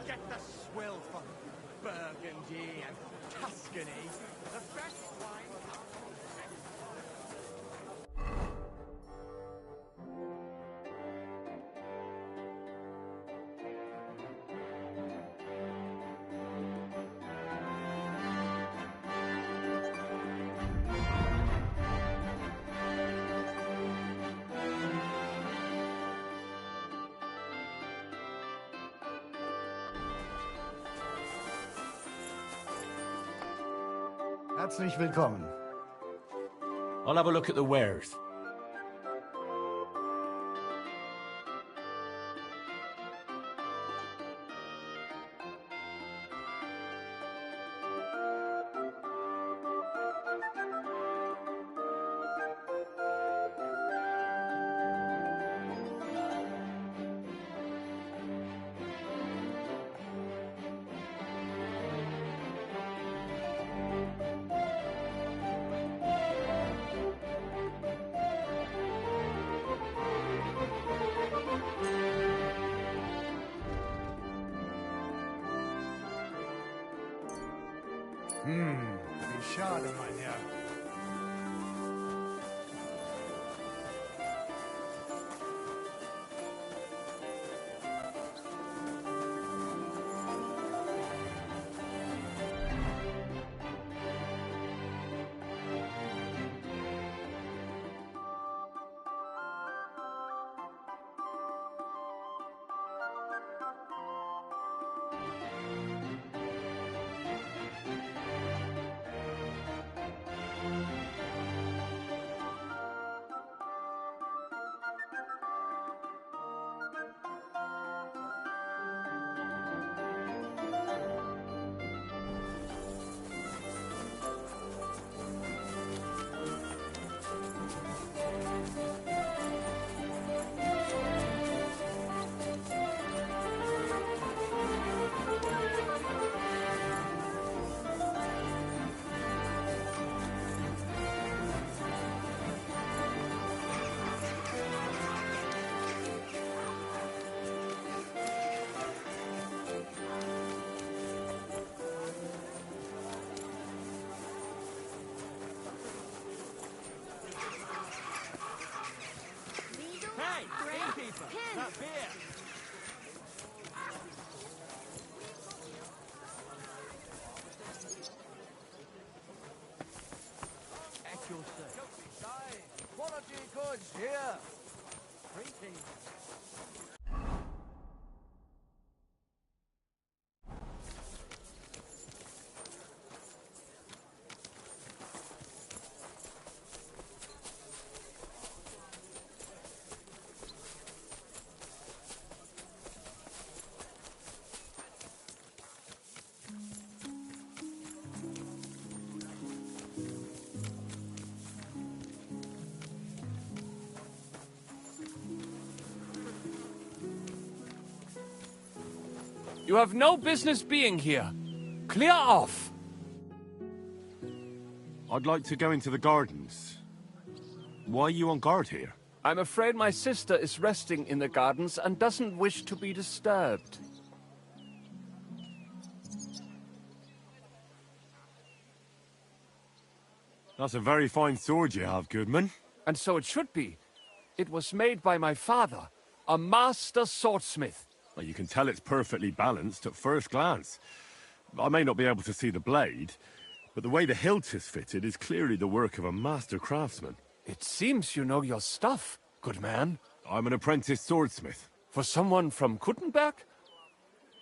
Get the swill from Burgundy and Tuscany. The best wine comes from Herzlich willkommen. I'll have a look at the wares. Wie schade, mein Herr. Hey, innkeeper! That beer! At your service. Quality goods here! Greetings. You have no business being here. Clear off! I'd like to go into the gardens. Why are you on guard here? I'm afraid my sister is resting in the gardens and doesn't wish to be disturbed. That's a very fine sword you have, Goodman. And so it should be. It was made by my father, a master swordsmith. Well, you can tell it's perfectly balanced at first glance. I may not be able to see the blade, but the way the hilt is fitted is clearly the work of a master craftsman. It seems you know your stuff, good man. I'm an apprentice swordsmith. For someone from Kuttenberg?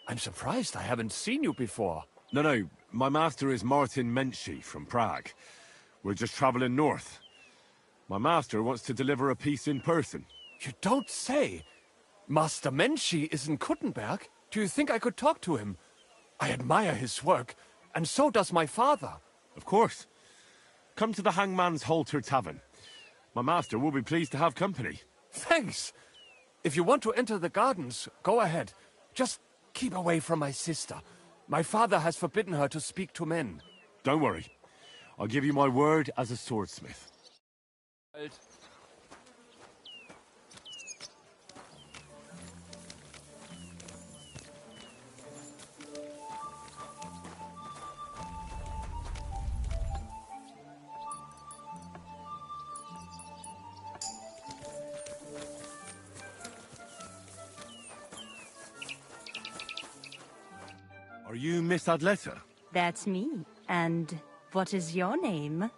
I'm surprised I haven't seen you before. No, my master is Martin Menschy from Prague. We're just traveling north. My master wants to deliver a piece in person. You don't say! Master Menschy is in Kuttenberg? Do you think I could talk to him? I admire his work, and so does my father. Of course. Come to the Hangman's Halter Tavern. My master will be pleased to have company. Thanks! If you want to enter the gardens, go ahead. Just keep away from my sister. My father has forbidden her to speak to men. Don't worry. I'll give you my word as a swordsmith. you Miss Adletta? That's me. And what is your name,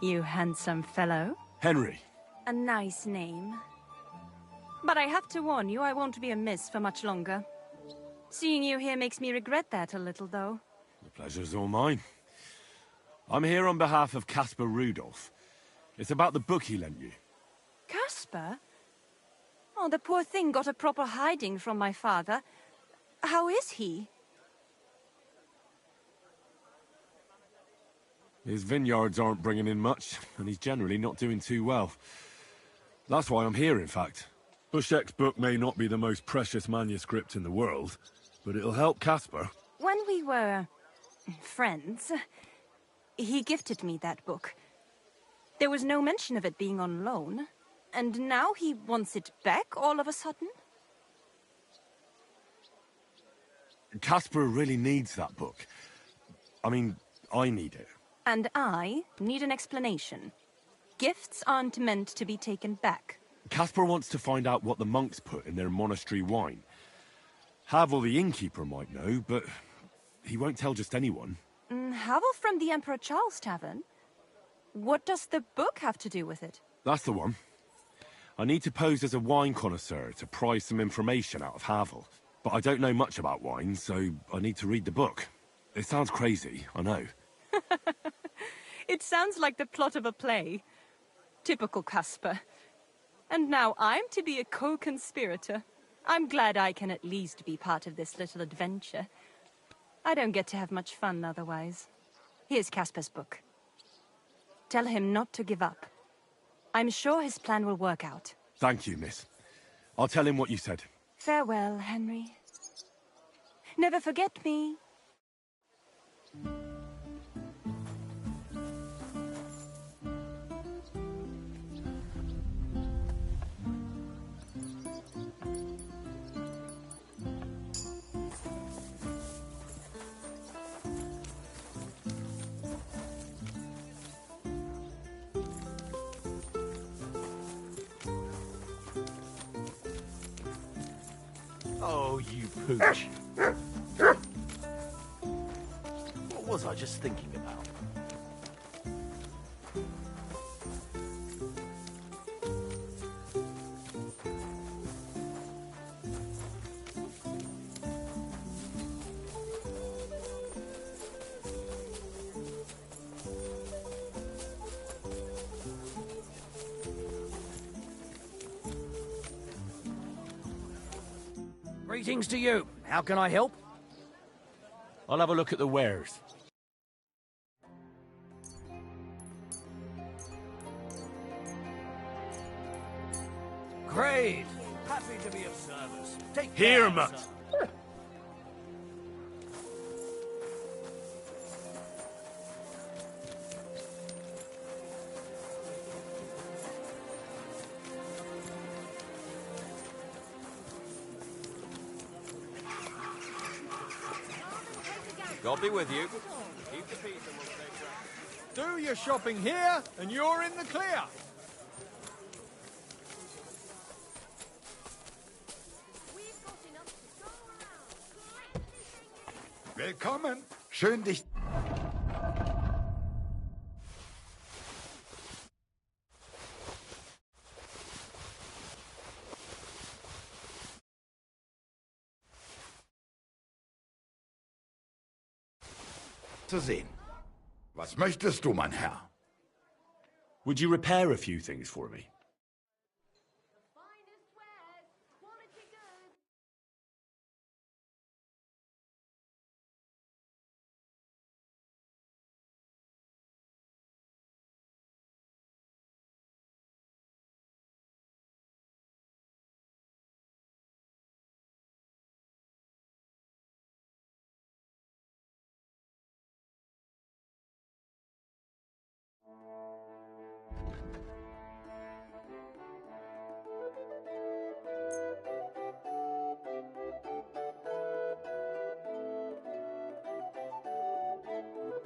you handsome fellow? Henry. A nice name. But I have to warn you, I won't be a miss for much longer. Seeing you here makes me regret that a little, though. The pleasure's all mine. I'm here on behalf of Caspar Rudolph. It's about the book he lent you. Caspar? Oh, the poor thing got a proper hiding from my father. How is he? His vineyards aren't bringing in much, and he's generally not doing too well. That's why I'm here, in fact. Bushek's book may not be the most precious manuscript in the world, but it'll help Caspar. When we were friends, he gifted me that book. There was no mention of it being on loan, and now he wants it back all of a sudden? Caspar really needs that book. I mean, I need it. And I need an explanation. Gifts aren't meant to be taken back. Caspar wants to find out what the monks put in their monastery wine. Havel the innkeeper might know, but he won't tell just anyone. Havel from the Emperor Charles Tavern? What does the book have to do with it? That's the one. I need to pose as a wine connoisseur to pry some information out of Havel. But I don't know much about wine, so I need to read the book. It sounds crazy, I know. It sounds like the plot of a play. Typical Caspar. And now I'm to be a co-conspirator. I'm glad I can at least be part of this little adventure. I don't get to have much fun otherwise. Here's Caspar's book. Tell him not to give up. I'm sure his plan will work out. Thank you, miss. I'll tell him what you said. Farewell, Henry. Never forget me. Oh, you pooch. What was I just thinking about? Greetings to you. How can I help? I'll have a look at the wares. Great. Happy to be of service. Take Here, care, Mutt. sir. God be with you. Keep the peace and we'll take that. Do your shopping here, and you're in the clear. Willkommen. Schön dich... zu sehen. Was möchtest du, mein Herr? Would you repair a few things for me?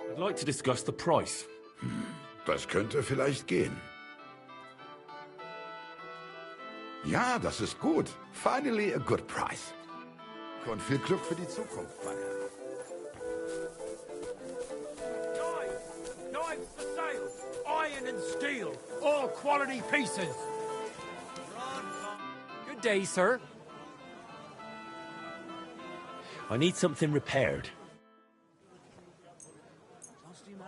I'd like to discuss the price. Das könnte vielleicht gehen. Ja, das ist gut. Finally a good price. Und viel Glück für die Zukunft, mein Herr. scale, iron and steel, all quality pieces. Good day, sir. I need something repaired.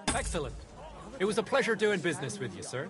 Excellent. It was a pleasure doing business with you, sir.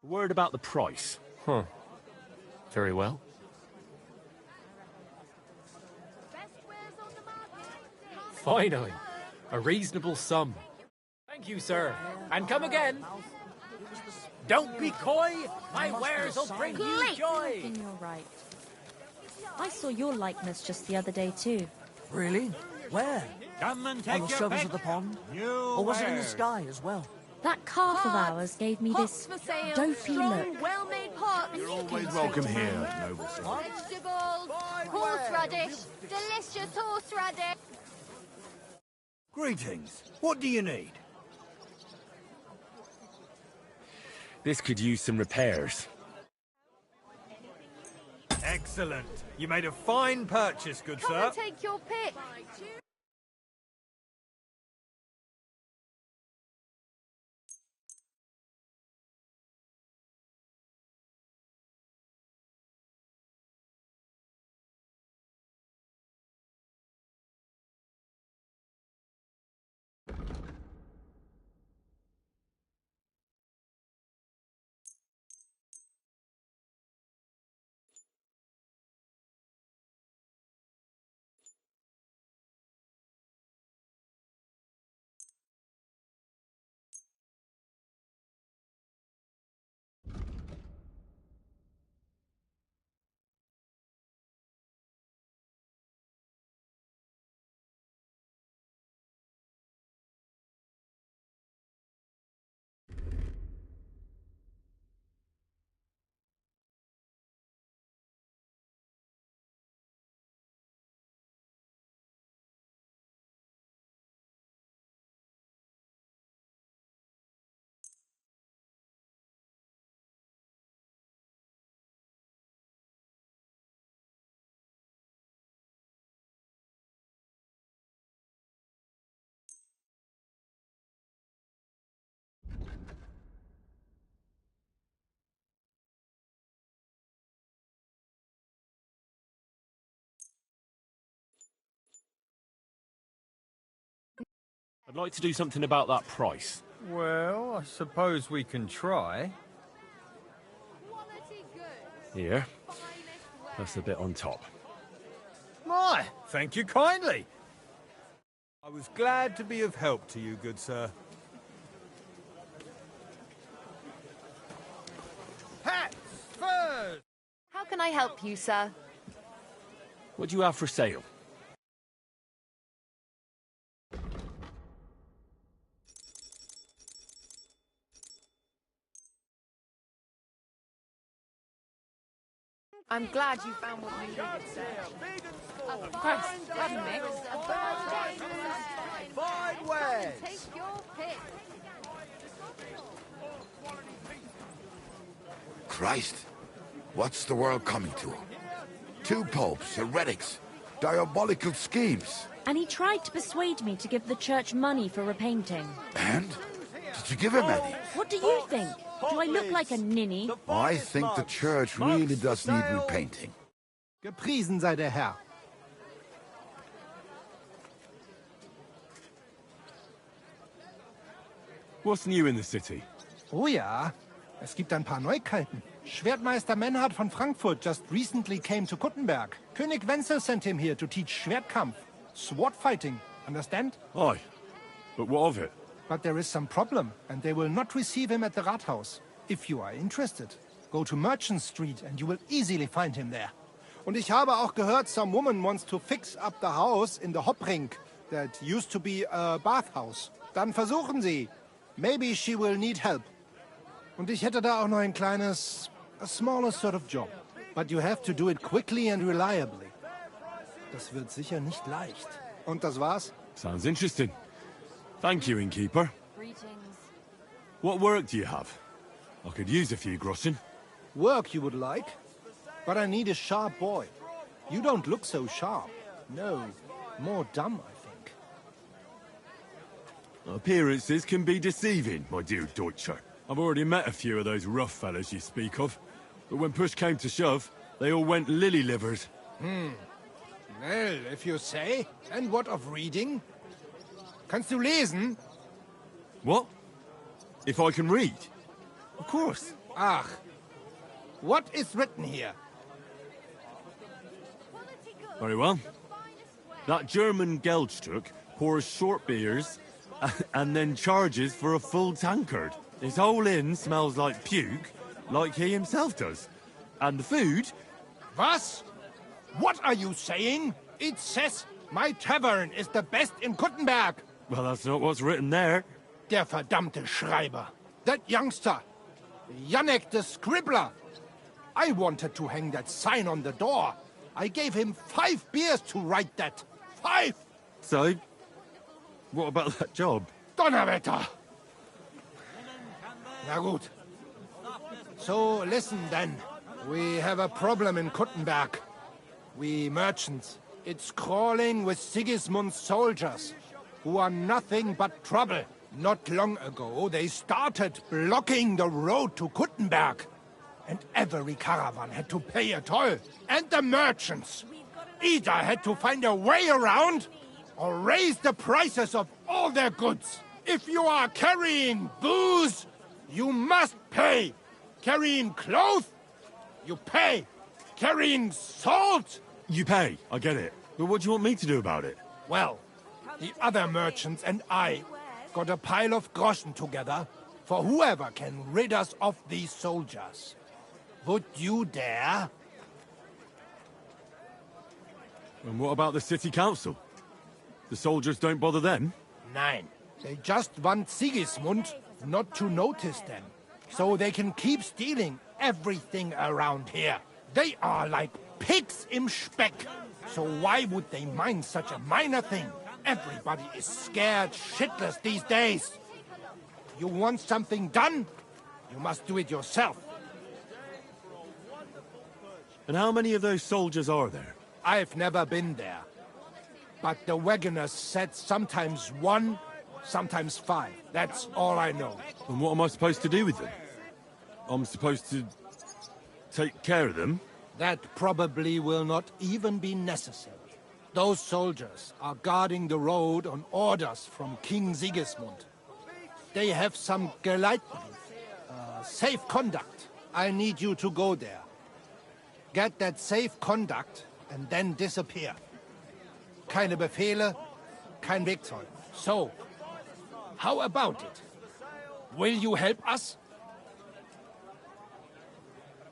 Word about the price. Huh. Very well. Finally, a reasonable sum. Thank you, sir. And come again. Don't be coy. My wares will bring you Great! joy. Thinking you're right. I saw your likeness just the other day, too. Really? Where? Come and On take the your surface pick. of the pond? New Or was it in the wares. sky as well? That calf of ours gave me this for sale. dopey Strong, look. well-made pots. You're always welcome here, noble sir. Vegetables. Horseradish. Delicious horseradish. Greetings. What do you need? This could use some repairs. Excellent. You made a fine purchase, good Come sir. and take your pick. I'd like to do something about that price. Well, I suppose we can try. Quality goods. Here. Finest wares. That's a bit on top. My, thank you kindly. I was glad to be of help to you, good sir. Hats, furs. How can I help you, sir? What do you have for sale? I'm glad you found what you needed, sir. Of course, that mix. Fine wares. Take your pick. Christ, what's the world coming to? Two popes, heretics, diabolical schemes. And he tried to persuade me to give the church money for repainting. And? Did you give him any? What do you think? Do I look like a ninny? I think the church really does need repainting. Gepriesen sei der Herr. What's new in the city? Oh ja, es gibt ein paar Neuigkeiten. Schwertmeister Menhard von Frankfurt just recently came to Kuttenberg. König Wenzel sent him here to teach Schwertkampf. Sword fighting, understand? Aye. But what of it? But there is some problem, and they will not receive him at the Rathaus. If you are interested, go to Merchant Street and you will easily find him there. Und ich habe auch gehört, some woman wants to fix up the house in the Hopring that used to be a bathhouse. Dann versuchen Sie. Maybe she will need help. Und ich hätte da auch noch ein kleines, a smaller sort of job. But you have to do it quickly and reliably. Das wird sicher nicht leicht. Und das war's? Sounds interesting. Thank you, innkeeper. Greetings. What work do you have? I could use a few groschen. Work you would like? But I need a sharp boy. You don't look so sharp. No, more dumb, I think. Appearances can be deceiving, my dear Deutscher. I've already met a few of those rough fellas you speak of. But when push came to shove, they all went lily-livers. Well, if you say. And what of reading? Kannst du lesen? What? If I can read? Of course. Ach. What is written here? Very well. That German Geldstück pours short beers and then charges for a full tankard. His whole inn smells like puke, like he himself does. And the food... Was? What are you saying? It says my tavern is the best in Kuttenberg. Well, that's not what's written there. Der verdammte Schreiber. That youngster. Janek the Scribbler. I wanted to hang that sign on the door. I gave him 5 beers to write that. 5! So, what about that job? Donnerwetter! Na gut. So, listen then. We have a problem in Kuttenberg. We merchants. It's crawling with Sigismund's soldiers, who are nothing but trouble. Not long ago, they started blocking the road to Kuttenberg. And every caravan had to pay a toll. And the merchants. Either had to find a way around, or raise the prices of all their goods. If you are carrying booze, you must pay. Carrying clothes, you pay. Carrying salt, You pay, I get it. But what do you want me to do about it? well, the other merchants and I got a pile of groschen together for whoever can rid us of these soldiers. Would you dare? And what about the city council? The soldiers don't bother them? Nein. They just want Sigismund not to notice them, so they can keep stealing everything around here. They are like pigs im Speck. So why would they mind such a minor thing? Everybody is scared shitless these days. You want something done? You must do it yourself. And how many of those soldiers are there? I've never been there. But the wagoners said sometimes 1, sometimes 5. That's all I know. And what am I supposed to do with them? I'm supposed to take care of them? That probably will not even be necessary. Those soldiers are guarding the road on orders from King Sigismund. They have some Geleitbrief, safe conduct. I need you to go there. Get that safe conduct and then disappear. Keine Befehle, kein Wegzoll. So, how about it? Will you help us?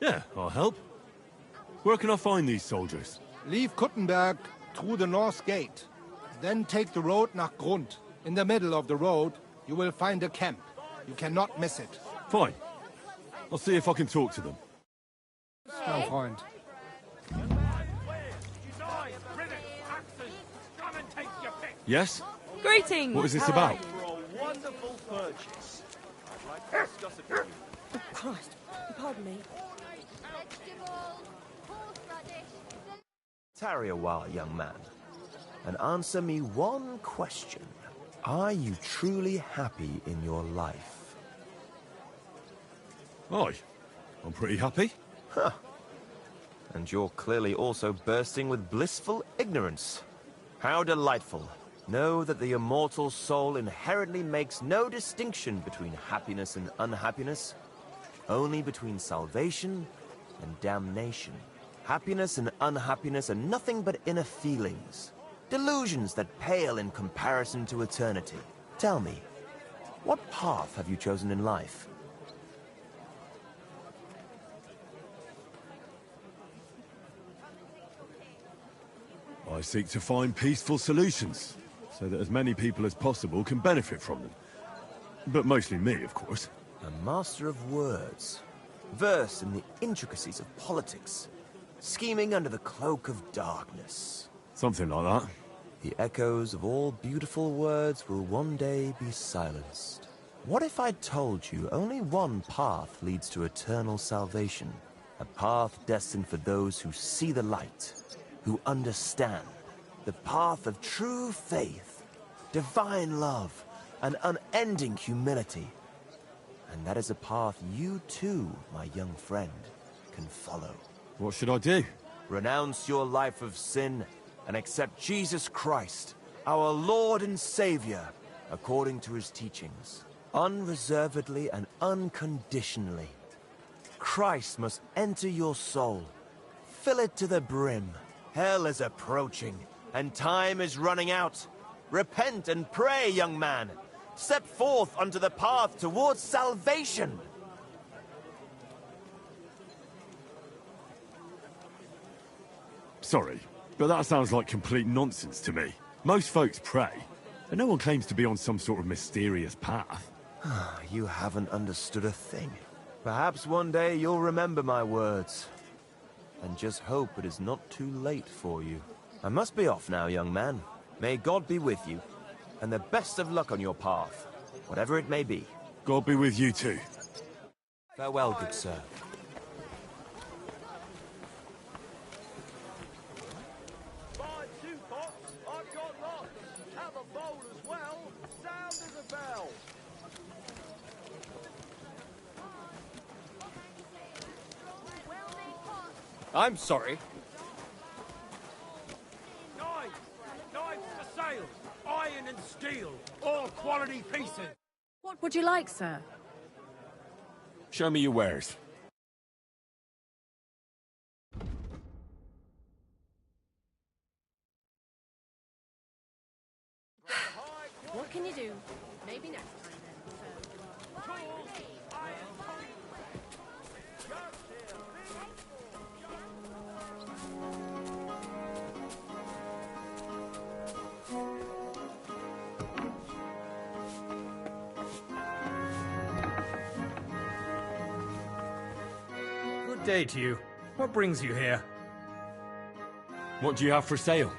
Yeah, I'll help. Where can I find these soldiers? Leave Kuttenberg through the north gate. Then take the road nach Grund. In the middle of the road, you will find a camp. You cannot miss it. Fine. I'll see if I can talk to them. Mein Freund. Yes? Greetings! What is this about? Christ, pardon me. Tarry a while, young man, and answer me one question. Are you truly happy in your life? Aye. I'm pretty happy. Huh. And you're clearly also bursting with blissful ignorance. How delightful. Know that the immortal soul inherently makes no distinction between happiness and unhappiness. only between salvation and damnation. Happiness and unhappiness are nothing but inner feelings, delusions that pale in comparison to eternity. Tell me, what path have you chosen in life? I seek to find peaceful solutions, so that as many people as possible can benefit from them. But mostly me, of course. A master of words, versed in the intricacies of politics, scheming under the cloak of darkness. Something like that. The echoes of all beautiful words will one day be silenced. What if I told you only one path leads to eternal salvation? A path destined for those who see the light, who understand. The path of true faith, divine love, and unending humility. And that is a path you too, my young friend, can follow. What should I do? Renounce your life of sin and accept Jesus Christ, our Lord and Savior, according to his teachings, unreservedly and unconditionally. Christ must enter your soul. Fill it to the brim. Hell is approaching, and time is running out. Repent and pray, young man. Step forth onto the path towards salvation. Sorry, but that sounds like complete nonsense to me. Most folks pray, but no one claims to be on some sort of mysterious path. You haven't understood a thing. Perhaps one day you'll remember my words. And just hope it is not too late for you. I must be off now, young man. May God be with you, and the best of luck on your path, whatever it may be. God be with you too. Farewell, good sir. Buy 2 pots, I've got lots. Have a bowl as well, sound as a bell. I'm sorry. Knives for sale. Iron and steel. All quality pieces. What would you like, sir? Show me your wares. What can you do? Maybe next time then. Good day to you. What brings you here? What do you have for sale?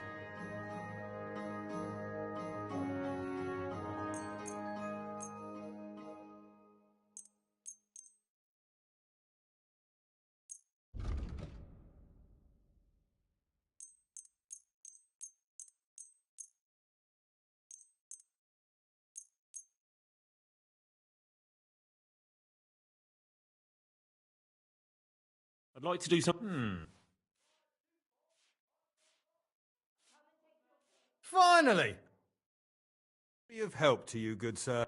I'd like to do some... Finally! Be of help to you, good sir.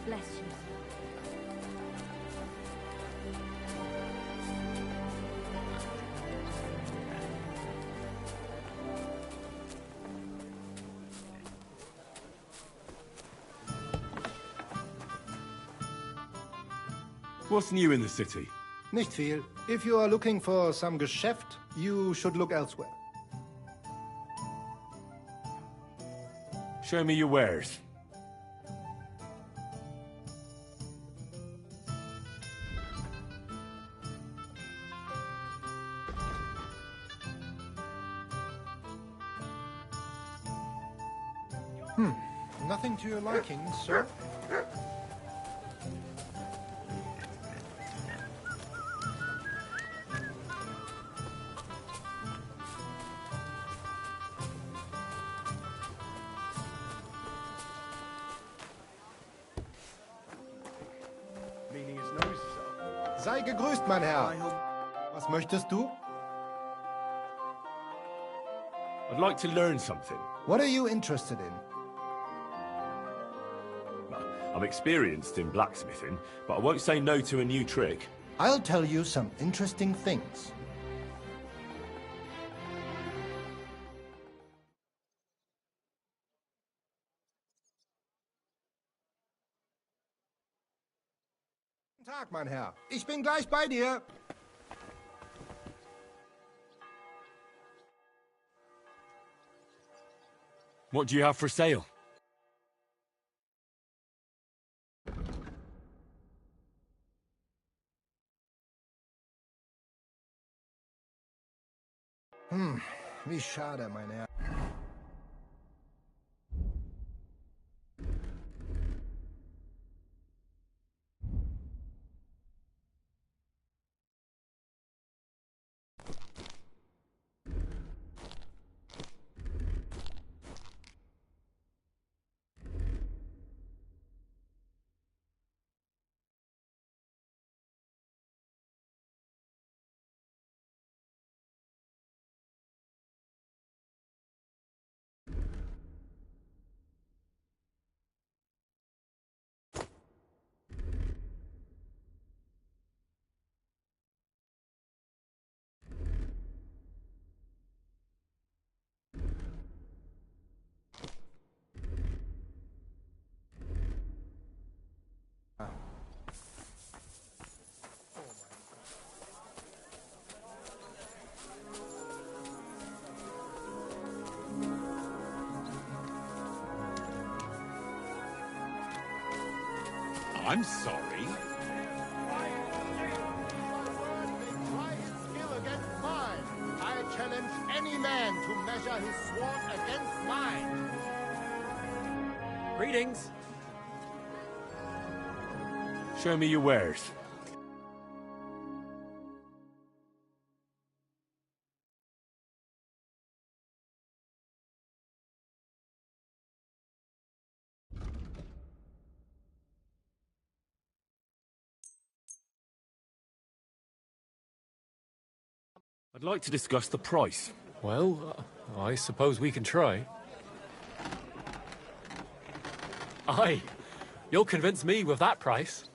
Bless you. What's new in the city? Nicht viel. If you are looking for some Geschäft, you should look elsewhere. Show me your wares. Nothing to your liking, sir? Meaning his nose is up. Sei gegrüßt, mein Herr. Was möchtest du? I'd like to learn something. What are you interested in? I'm experienced in blacksmithing, but I won't say no to a new trick. I'll tell you some interesting things. Guten Tag, mein Herr. Ich bin gleich bei dir. What do you have for sale? Wie schade, mein Herr. I'm sorry. Try his skill against mine. I challenge any man to measure his sword against mine. Greetings. Show me your wares. I'd like to discuss the price. Well, I suppose we can try. Aye, you'll convince me with that price.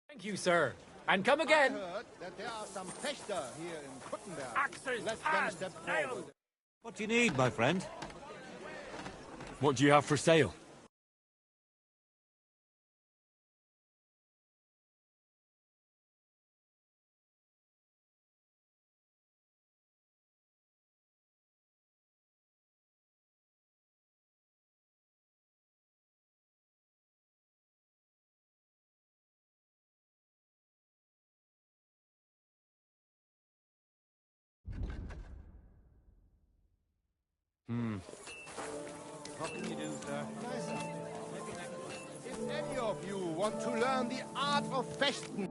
Thank you, sir. And come again. I heard that there are some Fechter here in Kuttenberg. Axes, Let them hands, step nails. forward. What do you need, my friend? What do you have for sale? What can you do, sir? If any of you want to learn the art of Fechten,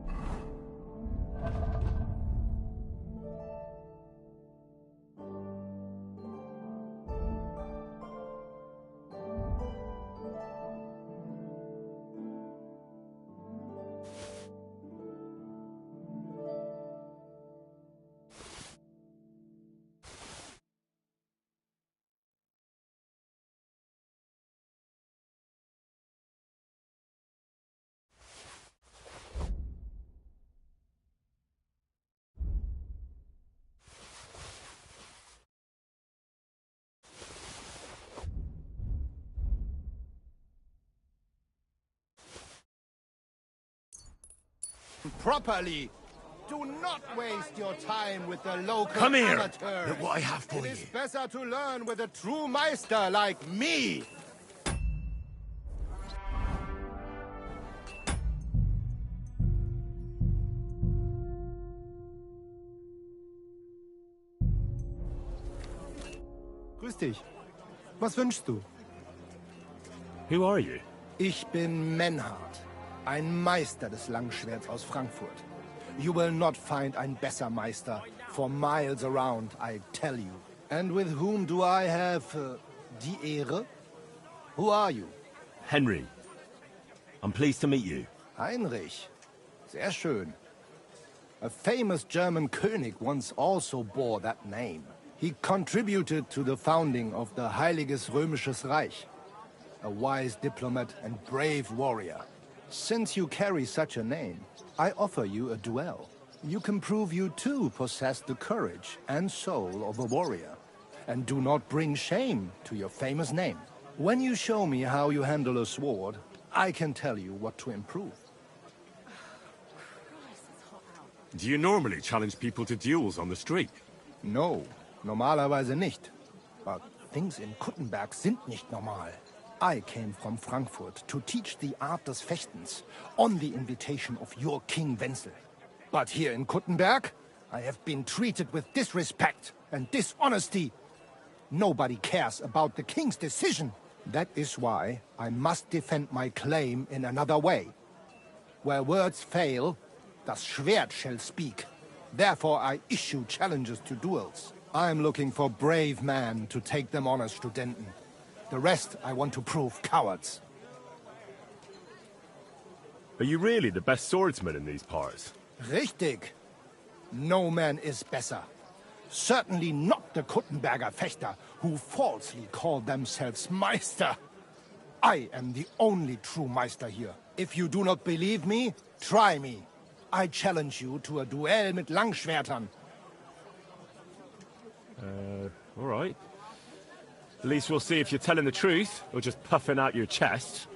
properly. Do not waste your time with the local Come here. amateurs. Look what I have for It you. is better to learn with a true Meister like me. Grüß dich. Was wünschst du? Who are you? Ich bin Menhard, ein Meister des Langschwerts aus Frankfurt. You will not find ein besser Meister for miles around, I tell you. And with whom do I have die Ehre? Who are you? Henry. I'm pleased to meet you. Heinrich. Sehr schön. A famous German König once also bore that name. He contributed to the founding of the Heiliges Römisches Reich. A wise diplomat and brave warrior. Since you carry such a name, I offer you a duel. You can prove you too possess the courage and soul of a warrior. And do not bring shame to your famous name. When you show me how you handle a sword, I can tell you what to improve. Do you normally challenge people to duels on the street? No, normalerweise nicht. But things in Kuttenberg sind nicht normal. I came from Frankfurt to teach the art des Fechtens on the invitation of your King Wenzel. But here in Kuttenberg, I have been treated with disrespect and dishonesty. Nobody cares about the king's decision. That is why I must defend my claim in another way. Where words fail, das Schwert shall speak. Therefore I issue challenges to duels. I am looking for brave men to take them on as Studenten. The rest I want to prove cowards. Are you really the best swordsman in these parts? Richtig. No man is better. Certainly not the Kuttenberger Fechter, who falsely call themselves Meister. I am the only true Meister here. If you do not believe me, try me. I challenge you to a duel mit Langschwertern. All right. At least we'll see if you're telling the truth, or just puffing out your chest.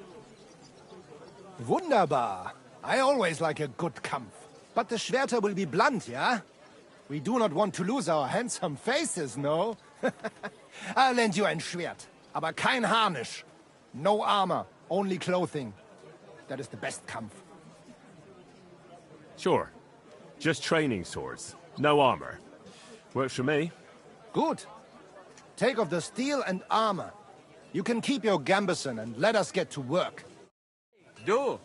Wunderbar. I always like a good Kampf. But the Schwerter will be blunt, yeah? We do not want to lose our handsome faces, no? I'll lend you ein Schwert, aber kein Harnisch. No armor, only clothing. That is the best Kampf. Sure. Just training swords. No armor. Works for me. Good. Take off the steel and armor. You can keep your gambeson and let us get to work. Du,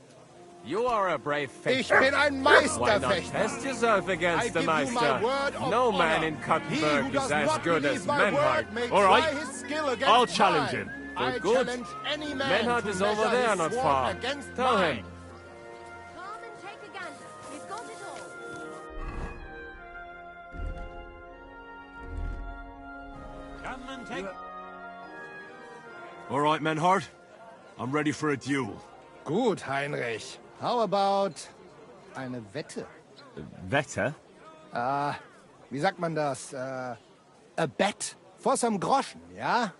you are a brave fechter. Ich bin ein Why not Meisterfechter. test yourself against I the give you my Meister? word of No honor. man in He Kuttenberg who is does as not good believe as my Menhard. word may All try right. his skill against I'll challenge mine. him. I Good. challenge any man Menhard to is over measure there his not sword far. against Tell mine. him. Come and take a gander. We've got it all. Come and take... All right, Menhard. I'm ready for a duel. Gut, Heinrich. How about eine Wette? Wette? Wie sagt man das? A bet for some Groschen, yeah?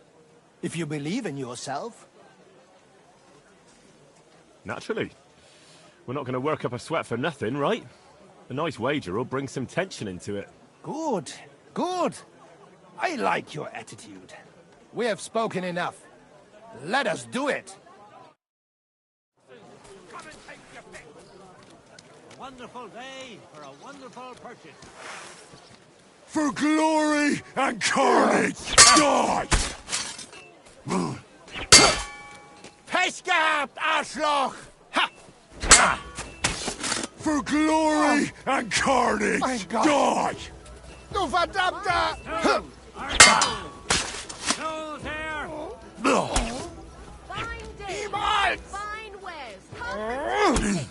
If you believe in yourself. Naturally. We're not going to work up a sweat for nothing, right? A nice wager will bring some tension into it. Good, good. I like your attitude. We have spoken enough. Let us do it. Come and take your pick. A wonderful day for a wonderful purchase. For glory and carnage! Die! Pech gehabt, Arschloch! Ha! For glory and carnage! Mein Gott. Die! Du verdammter! Nose here. Fine day. Niemals! Fine wares. Come and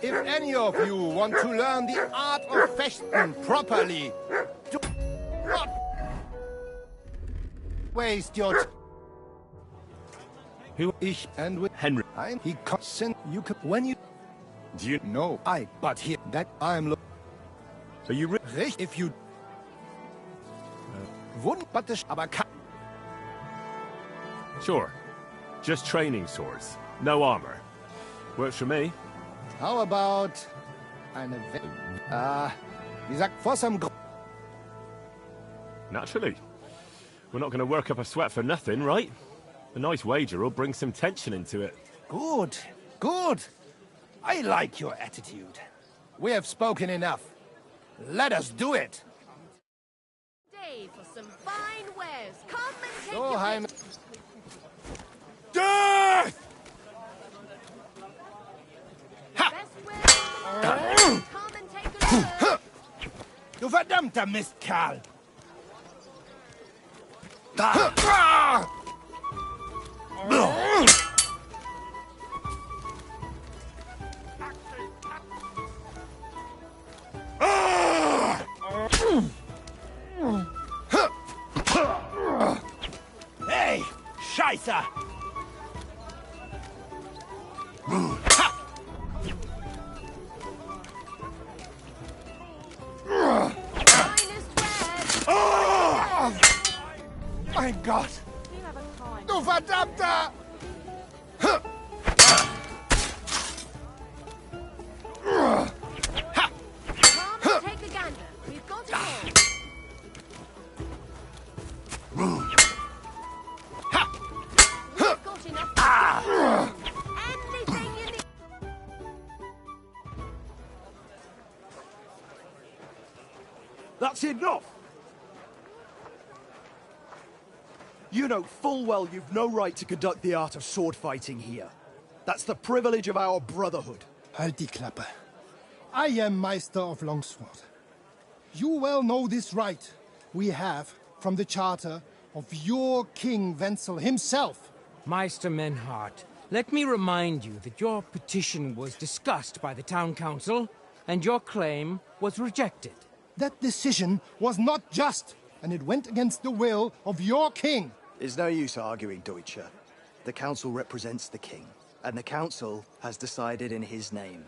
If any of you want to learn the art of fechten properly, do not waste your time. Who? Ich and with Henry. he consent you can when you Do you know but here that I'm Are you Recht, if you wouldn't but the aber Sure. Just training swords. No armor. Works for me. how about eine wie sagt for some Naturally. We're not going to work up a sweat for nothing, right? A nice wager will bring some tension into it. Good, good. I like your attitude. We have spoken enough. Let us do it. Day for some fine wares. Come and take So, your Heim. Death! best wares. Come and take a look. Du verdammter Mistkerl! Hey, Scheiße! Mein Gott! Du verdammter! Come and take a gander. We've got it all. We've got enough. Anything you need. That's enough! You know full well you've no right to conduct the art of sword fighting here. That's the privilege of our brotherhood. Halt die Klappe. I am Meister of Longsword. You well know this right we have from the charter of your King Wenzel himself. Meister Menhart, let me remind you that your petition was discussed by the town council, and your claim was rejected. That decision was not just, and it went against the will of your king. It's no use arguing, Deutscher. The council represents the king, and the council has decided in his name.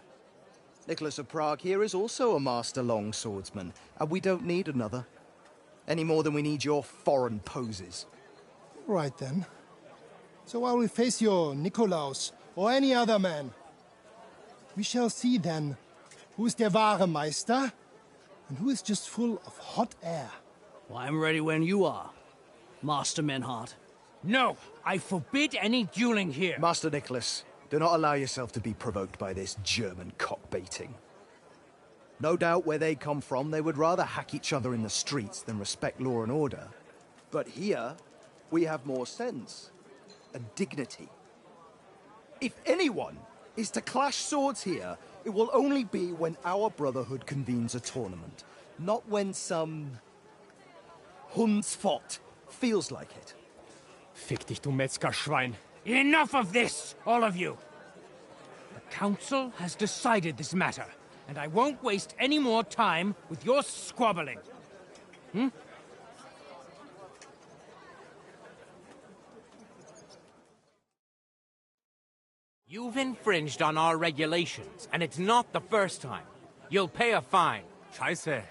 Nicholas of Prague here is also a master longswordsman, and we don't need another. Any more than we need your foreign poses. Right then. So I will face your Nikolaus or any other man. We shall see then who is der wahre Meister and who is just full of hot air. Well, I'm ready when you are, Master Menhart. No, I forbid any dueling here. Master Nicholas, do not allow yourself to be provoked by this German cock-baiting. No doubt where they come from, they would rather hack each other in the streets than respect law and order. But here, we have more sense and dignity. If anyone is to clash swords here, it will only be when our brotherhood convenes a tournament, not when some Hundsfott feels like it. Fick dich, du Metzgerschwein. Enough of this, all of you! The council has decided this matter, and I won't waste any more time with your squabbling. Hmm? You've infringed on our regulations, and it's not the first time. You'll pay a fine. Scheiße.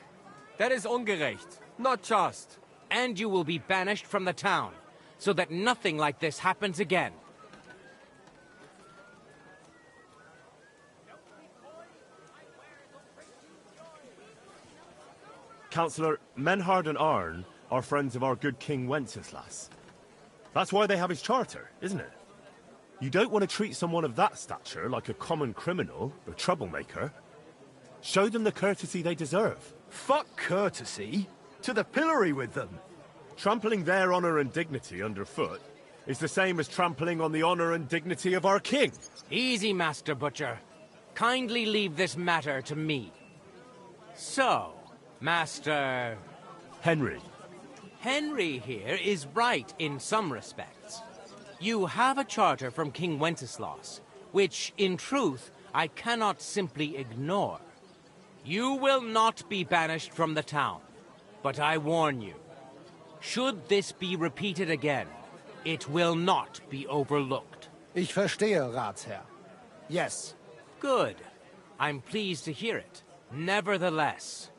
That is ungerecht. Not just. And you will be banished from the town, so that nothing like this happens again. Councillor, Menhard and Arn are friends of our good King Wenceslas. That's why they have his charter, isn't it? You don't want to treat someone of that stature like a common criminal or troublemaker. Show them the courtesy they deserve. Fuck courtesy. To the pillory with them. Trampling their honor and dignity underfoot is the same as trampling on the honor and dignity of our king. Easy, Master Butcher. Kindly leave this matter to me. So, Master... Henry. Henry here is right in some respects. You have a charter from King Wenceslas, which, in truth, I cannot simply ignore. You will not be banished from the town, but I warn you, should this be repeated again, it will not be overlooked. Ich verstehe, Ratsherr. Yes. Good. I'm pleased to hear it. Nevertheless,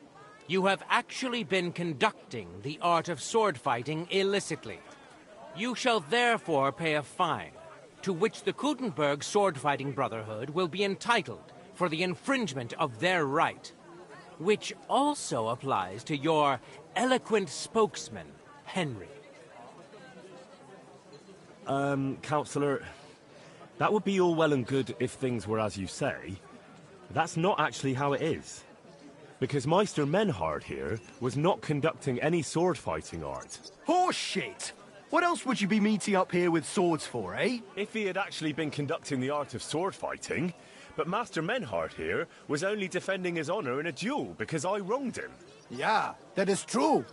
you have actually been conducting the art of sword fighting illicitly. You shall therefore pay a fine, to which the Kutenberg Sword-Fighting Brotherhood will be entitled for the infringement of their right, which also applies to your eloquent spokesman, Henry. Counselor, that would be all well and good if things were as you say. That's not actually how it is. Because Meister Menhard here was not conducting any sword-fighting art. Horseshit! What else would you be meeting up here with swords for, eh? If he had actually been conducting the art of sword-fighting, but Master Menhard here was only defending his honor in a duel because I wronged him. Yeah, that is true.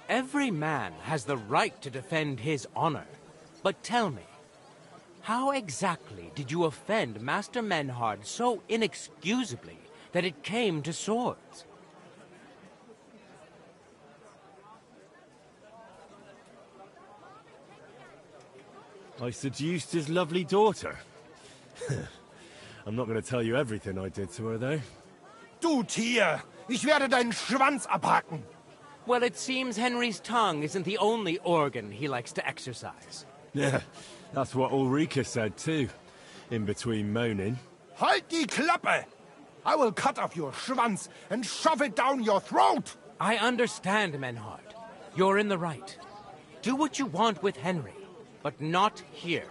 Every man has the right to defend his honor. But tell me, how exactly did you offend Master Menhard so inexcusably that it came to swords? I seduced his lovely daughter. I'm not going to tell you everything I did to her, though. Du Tier! Ich werde deinen Schwanz abhacken! Well, it seems Henry's tongue isn't the only organ he likes to exercise. Yeah, that's what Ulrika said, too. In between moaning. Halt die Klappe! I will cut off your Schwanz and shove it down your throat! I understand, Menhard. You're in the right. Do what you want with Henry, but not here.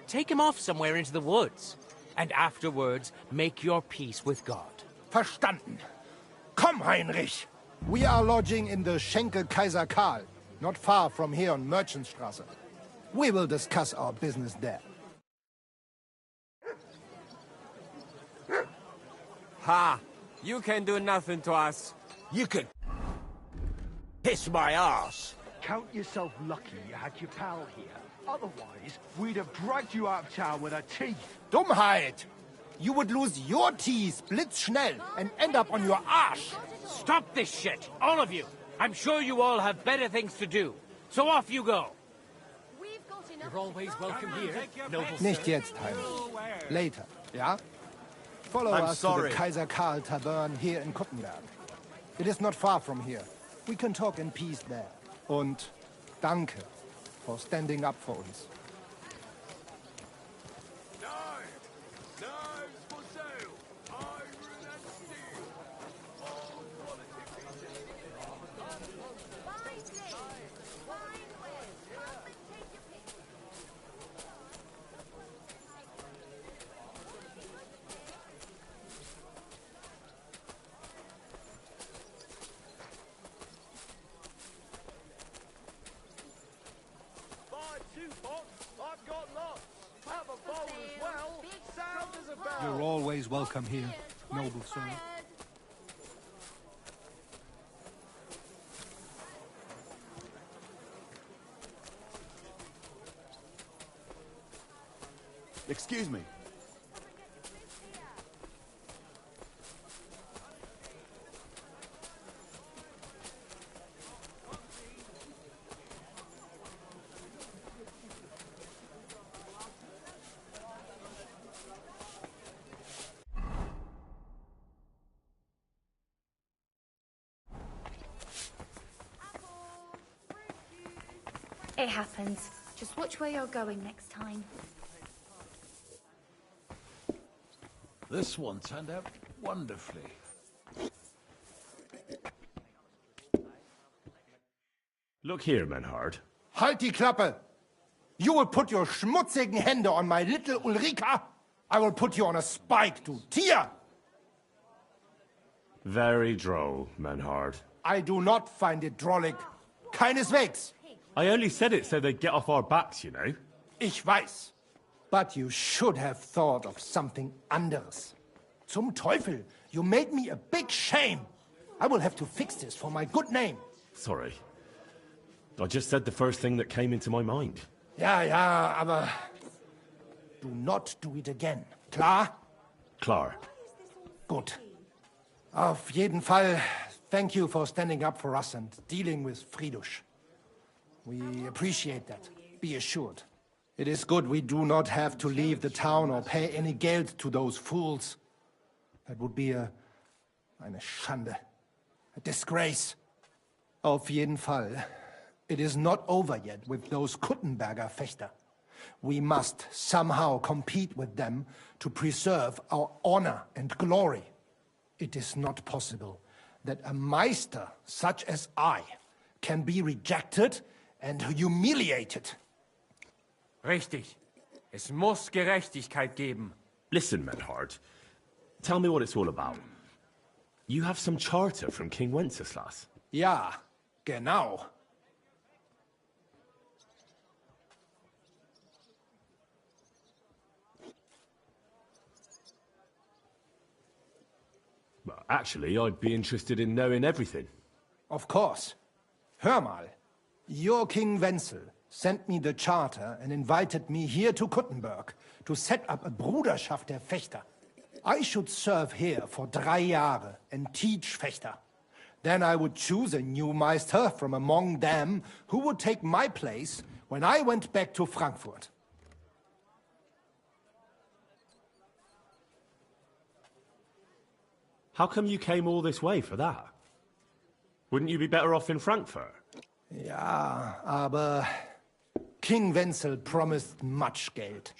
Take him off somewhere into the woods, and afterwards make your peace with God. Verstanden. Komm, Heinrich! We are lodging in the Schenke Kaiser Karl, not far from here on Merchantstrasse. We will discuss our business there. Ha! You can do nothing to us. You could kiss my ass. Count yourself lucky you had your pal here. Otherwise, we'd have dragged you out of town with our teeth. Dummheit! You would lose your teeth blitzschnell and end up on your arse. Stop this shit, all of you. I'm sure you all have better things to do. So off you go. You're always welcome here, noble Nicht sir. jetzt, Heinrich. Later, ja? Follow I'm us sorry. to the Kaiser Karl Tavern here in Kuttenberg. It is not far from here. We can talk in peace there. Und danke for standing up for us. You're always welcome here, noble sir. Excuse me. It happens. Just watch where you're going next time. This one turned out wonderfully. Look here, Menhard. Halt die Klappe! You will put your schmutzigen Hände on my little Ulrika? I will put you on a spike, du Tier! Very droll, Menhard. I do not find it drollig. Keineswegs. I only said it so they'd get off our backs, you know. Ich weiß. But you should have thought of something anderes. Zum Teufel, you made me a big shame. I will have to fix this for my good name. Sorry. I just said the first thing that came into my mind. Ja, aber do not do it again. Klar? Klar. Gut. Auf jeden Fall, thank you for standing up for us and dealing with Fridush. We appreciate that, be assured. It is good we do not have to leave the town or pay any Geld to those fools. That would be eine Schande. A disgrace. Auf jeden Fall, it is not over yet with those Kuttenberger Fechter. We must somehow compete with them to preserve our honor and glory. It is not possible that a Meister such as I can be rejected and humiliated. Richtig. Es muss Gerechtigkeit geben. Listen, Menhart. Tell me what it's all about. You have some charter from King Wenceslas. Ja, genau. Well, actually, I'd be interested in knowing everything. Of course. Hör mal. Your King Wenzel sent me the charter and invited me here to Kuttenberg to set up a Bruderschaft der Fechter. I should serve here for 3 Jahre and teach Fechter. Then I would choose a new Meister from among them who would take my place when I went back to Frankfurt. How come you came all this way for that? Wouldn't you be better off in Frankfurt? Ja, aber King Wenzel promised much Geld.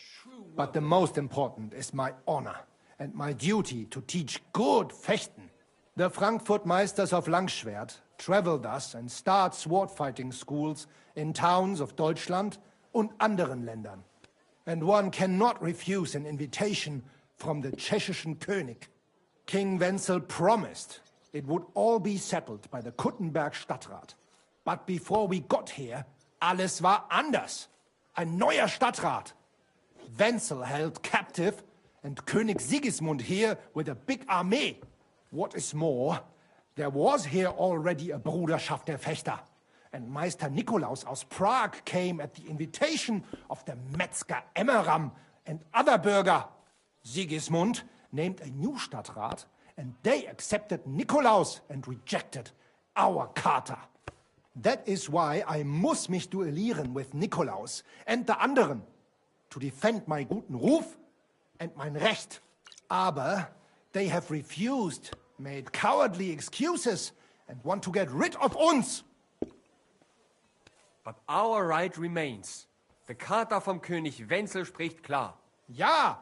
But the most important is my honor and my duty to teach good Fechten. The Frankfurt Meisters of Langschwert travel thus and start sword fighting schools in towns of Deutschland und anderen Ländern. And one cannot refuse an invitation from the tschechischen König. King Wenzel promised it would all be settled by the Kuttenberg Stadtrat. But before we got here, alles war anders. Ein neuer Stadtrat. Wenzel held captive and König Sigismund here with a big army. What is more, there was here already a Bruderschaft der Fechter. And Meister Nikolaus aus Prague came at the invitation of the Metzger Emmeram and other Bürger. Sigismund named a new Stadtrat, and they accepted Nikolaus and rejected our Charta. That is why I muss mich duellieren with Nikolaus and the anderen, to defend my guten Ruf and mein Recht. Aber they have refused, made cowardly excuses, and want to get rid of uns. But our right remains. The Charta vom König Wenzel spricht klar. Ja,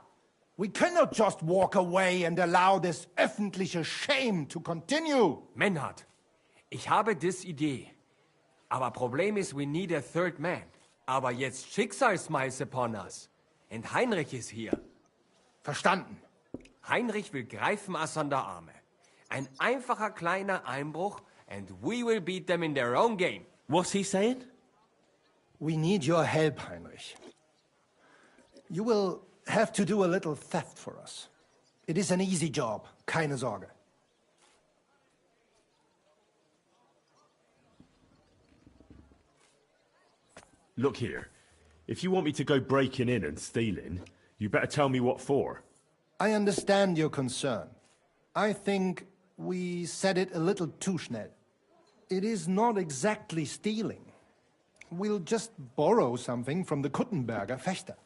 we cannot just walk away and allow this öffentliche shame to continue. Menhart, ich habe dis Idee. Aber Problem ist, we need a third man. Aber jetzt Schicksalsschmeiß upon us. Und Heinrich ist hier. Verstanden. Heinrich will greifen us an der Arme. Ein einfacher kleiner Einbruch and we will beat them in their own game. What's he saying? We need your help, Heinrich. You will have to do a little theft for us. It is an easy job, keine Sorge. Look here. If you want me to go breaking in and stealing, you better tell me what for. I understand your concern. I think we said it a little too schnell. It is not exactly stealing. We'll just borrow something from the Kuttenberger Fechter.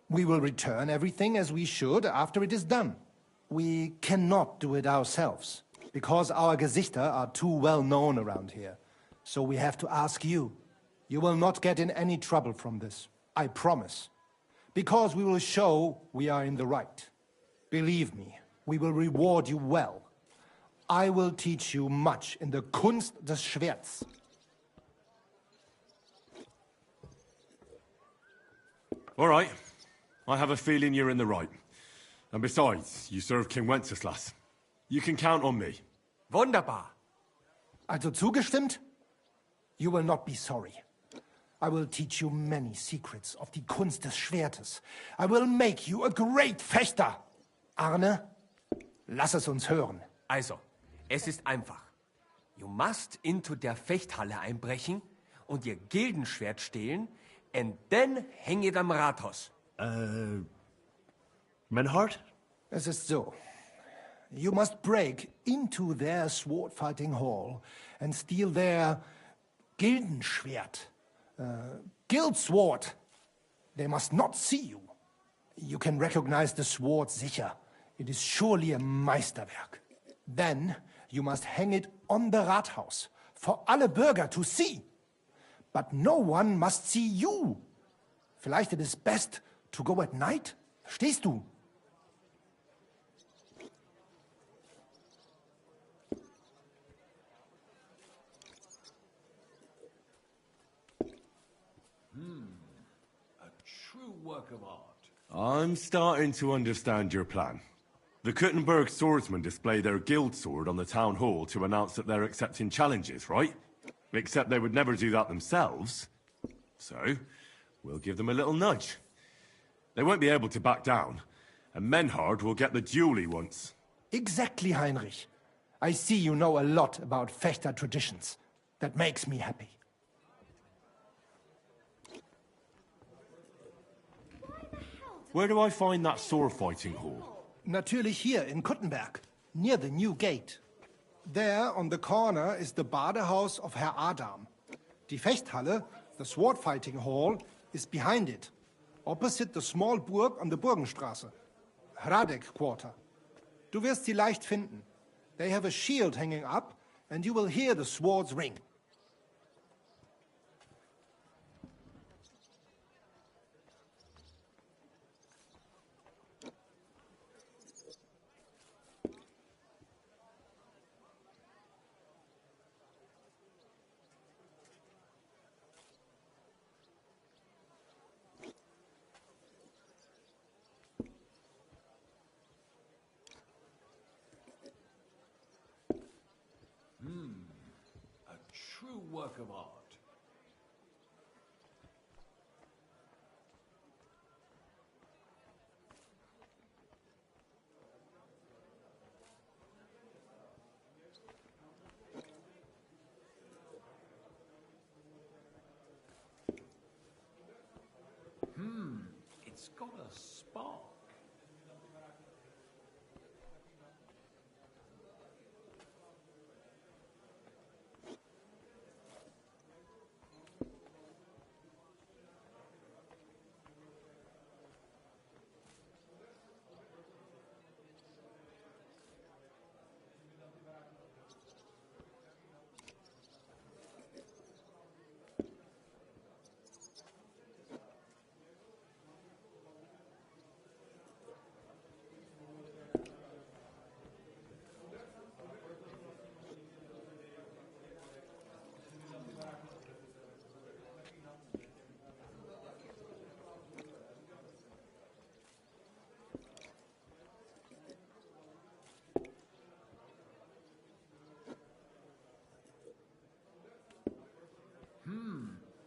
We will return everything as we should after it is done. We cannot do it ourselves, because our Gesichter are too well known around here. So we have to ask you. You will not get in any trouble from this, I promise. Because we will show we are in the right. Believe me, we will reward you well. I will teach you much in the Kunst des Schwerts. All right. I have a feeling you're in the right. And besides, you serve King Wenceslas. You can count on me. Wunderbar. Also zugestimmt? You will not be sorry. I will teach you many secrets of die Kunst des Schwertes. I will make you a great Fechter. Arne, lass es uns hören. Also, es ist einfach. You must into der Fechthalle einbrechen und ihr Gildenschwert stehlen and then hang it am Rathaus. Menhart? Es ist so. You must break into their sword-fighting hall and steal their Gildenschwert. Guild sword. They must not see you. You can recognize the sword sicher. It is surely a Meisterwerk. Then you must hang it on the Rathaus for alle Bürger to see. But no one must see you. Vielleicht it is best to go at night? Verstehst du? A true work of art. I'm starting to understand your plan. The Kuttenberg swordsmen display their guild sword on the town hall to announce that they're accepting challenges, right? Except they would never do that themselves. So, we'll give them a little nudge. They won't be able to back down, and Menhard will get the duel he wants. Exactly, Heinrich. I see you know a lot about Fechter traditions. That makes me happy. Where do I find that sword fighting hall? Natürlich hier in Kuttenberg, near the new gate. There, on the corner, is the Badehaus of Herr Adam. Die Fechthalle, the sword fighting hall, is behind it, opposite the small Burg on the Burgenstraße. Hradek Quarter. Du wirst sie leicht finden. They have a shield hanging up, and you will hear the swords ring. A true work of art. It's got a spark.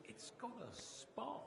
It's got a spark.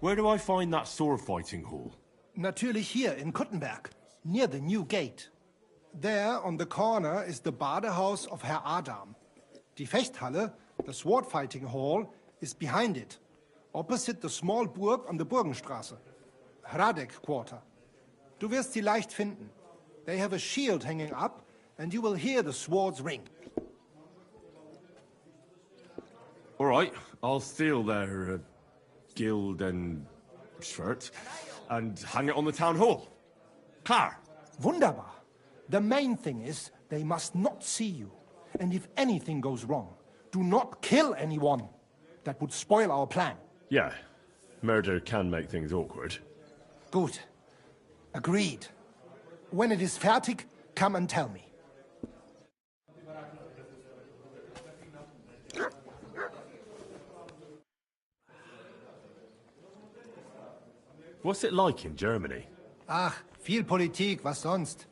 Where do I find that sword fighting hall? Natürlich hier in Kuttenberg, near the new gate. There, on the corner, is the Badehaus of Herr Adam. Die Fechthalle, the sword fighting hall, is behind it, opposite the small Burg on the Burgenstraße. Hradek Quarter. Du wirst sie leicht finden. They have a shield hanging up, and you will hear the swords ring. All right, I'll steal their guild and shirt and hang it on the town hall. Klar. Wunderbar. The main thing is they must not see you. And if anything goes wrong, do not kill anyone. That would spoil our plan. Yeah, murder can make things awkward. Gut. Agreed. When it is fertig, come and tell me. What's it like in Germany? Ach, viel Politik, was sonst?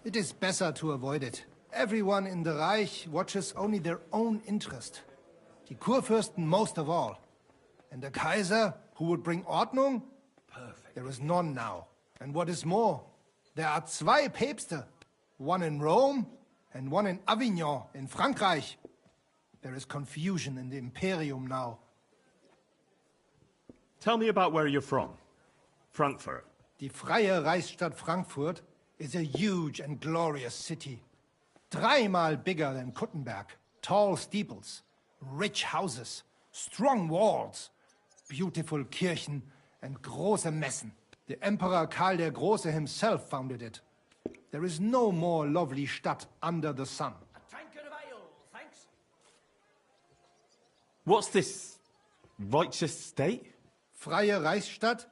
It is better to avoid it. Everyone in the Reich watches only their own interest. Die Kurfürsten most of all. And the Kaiser, who would bring Ordnung? Perfect. There is none now. And what is more, there are zwei Päpste. One in Rome and one in Avignon in Frankreich. There is confusion in the Imperium now. Tell me about where you're from. Frankfurt. Die Freie Reichsstadt Frankfurt is a huge and glorious city. Dreimal bigger than Kuttenberg. Tall steeples, rich houses, strong walls, beautiful Kirchen and große Messen. The Emperor Karl der Große himself founded it. There is no more lovely Stadt under the sun. A tankard of ale, thanks. What's this righteous state? Freie Reichsstadt?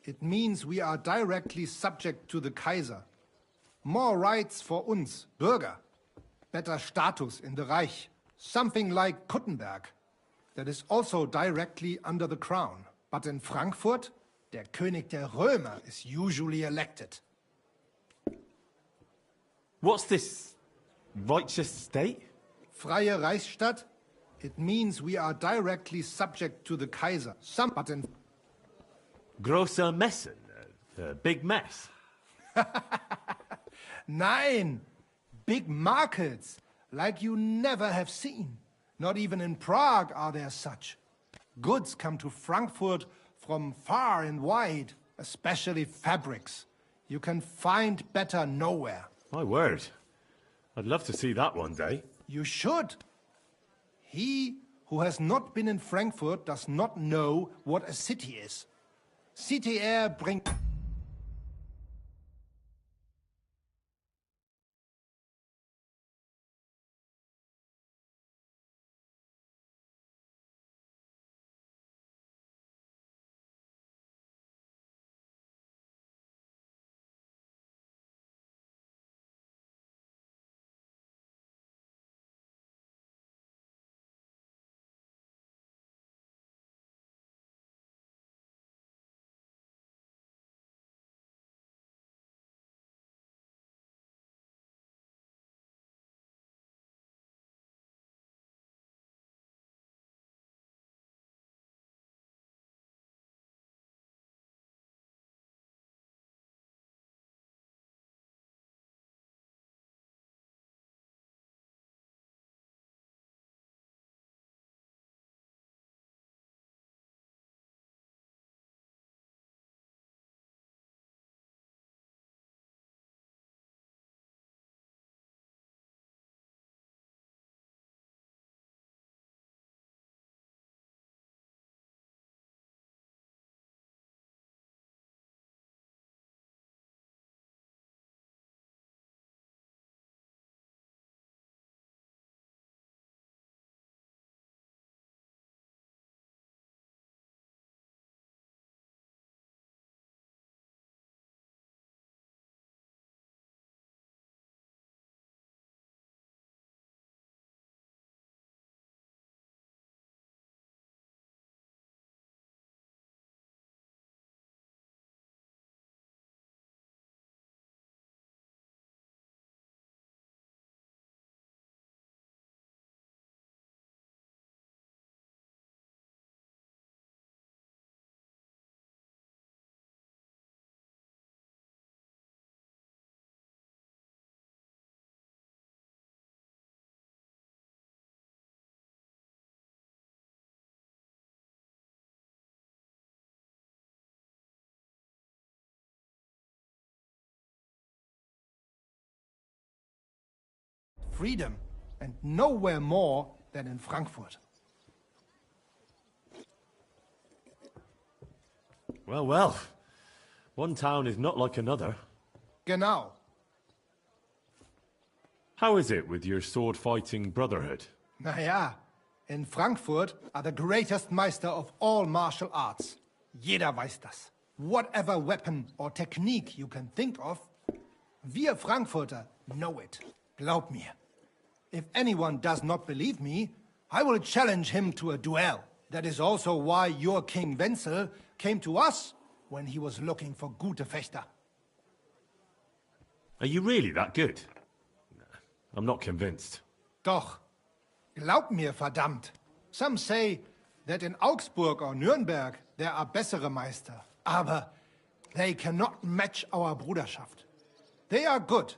It means we are directly subject to the Kaiser. More rights for uns, Bürger. Better status in the Reich. Something like Kuttenberg. That is also directly under the crown. But in Frankfurt, der König der Römer is usually elected. What's this righteous state? Freie Reichsstadt? It means we are directly subject to the Kaiser. But in Große Messen, big mess. Nein, big markets, like you never have seen. Not even in Prague are there such. Goods come to Frankfurt from far and wide, especially fabrics. You can find better nowhere. My word. I'd love to see that one day. You should. He who has not been in Frankfurt does not know what a city is. CTR bringt... freedom, and nowhere more than in Frankfurt. Well, well. One town is not like another. Genau. How is it with your sword-fighting brotherhood? Naja, in Frankfurt are the greatest Meister of all martial arts. Jeder weiß das. Whatever weapon or technique you can think of, wir Frankfurter know it. Glaub mir. If anyone does not believe me, I will challenge him to a duel. That is also why your King Wenzel came to us when he was looking for gute Fechter. Are you really that good? I'm not convinced. Doch. Glaub mir, verdammt. Some say that in Augsburg or Nürnberg there are bessere Meister. Aber they cannot match our Bruderschaft. They are good,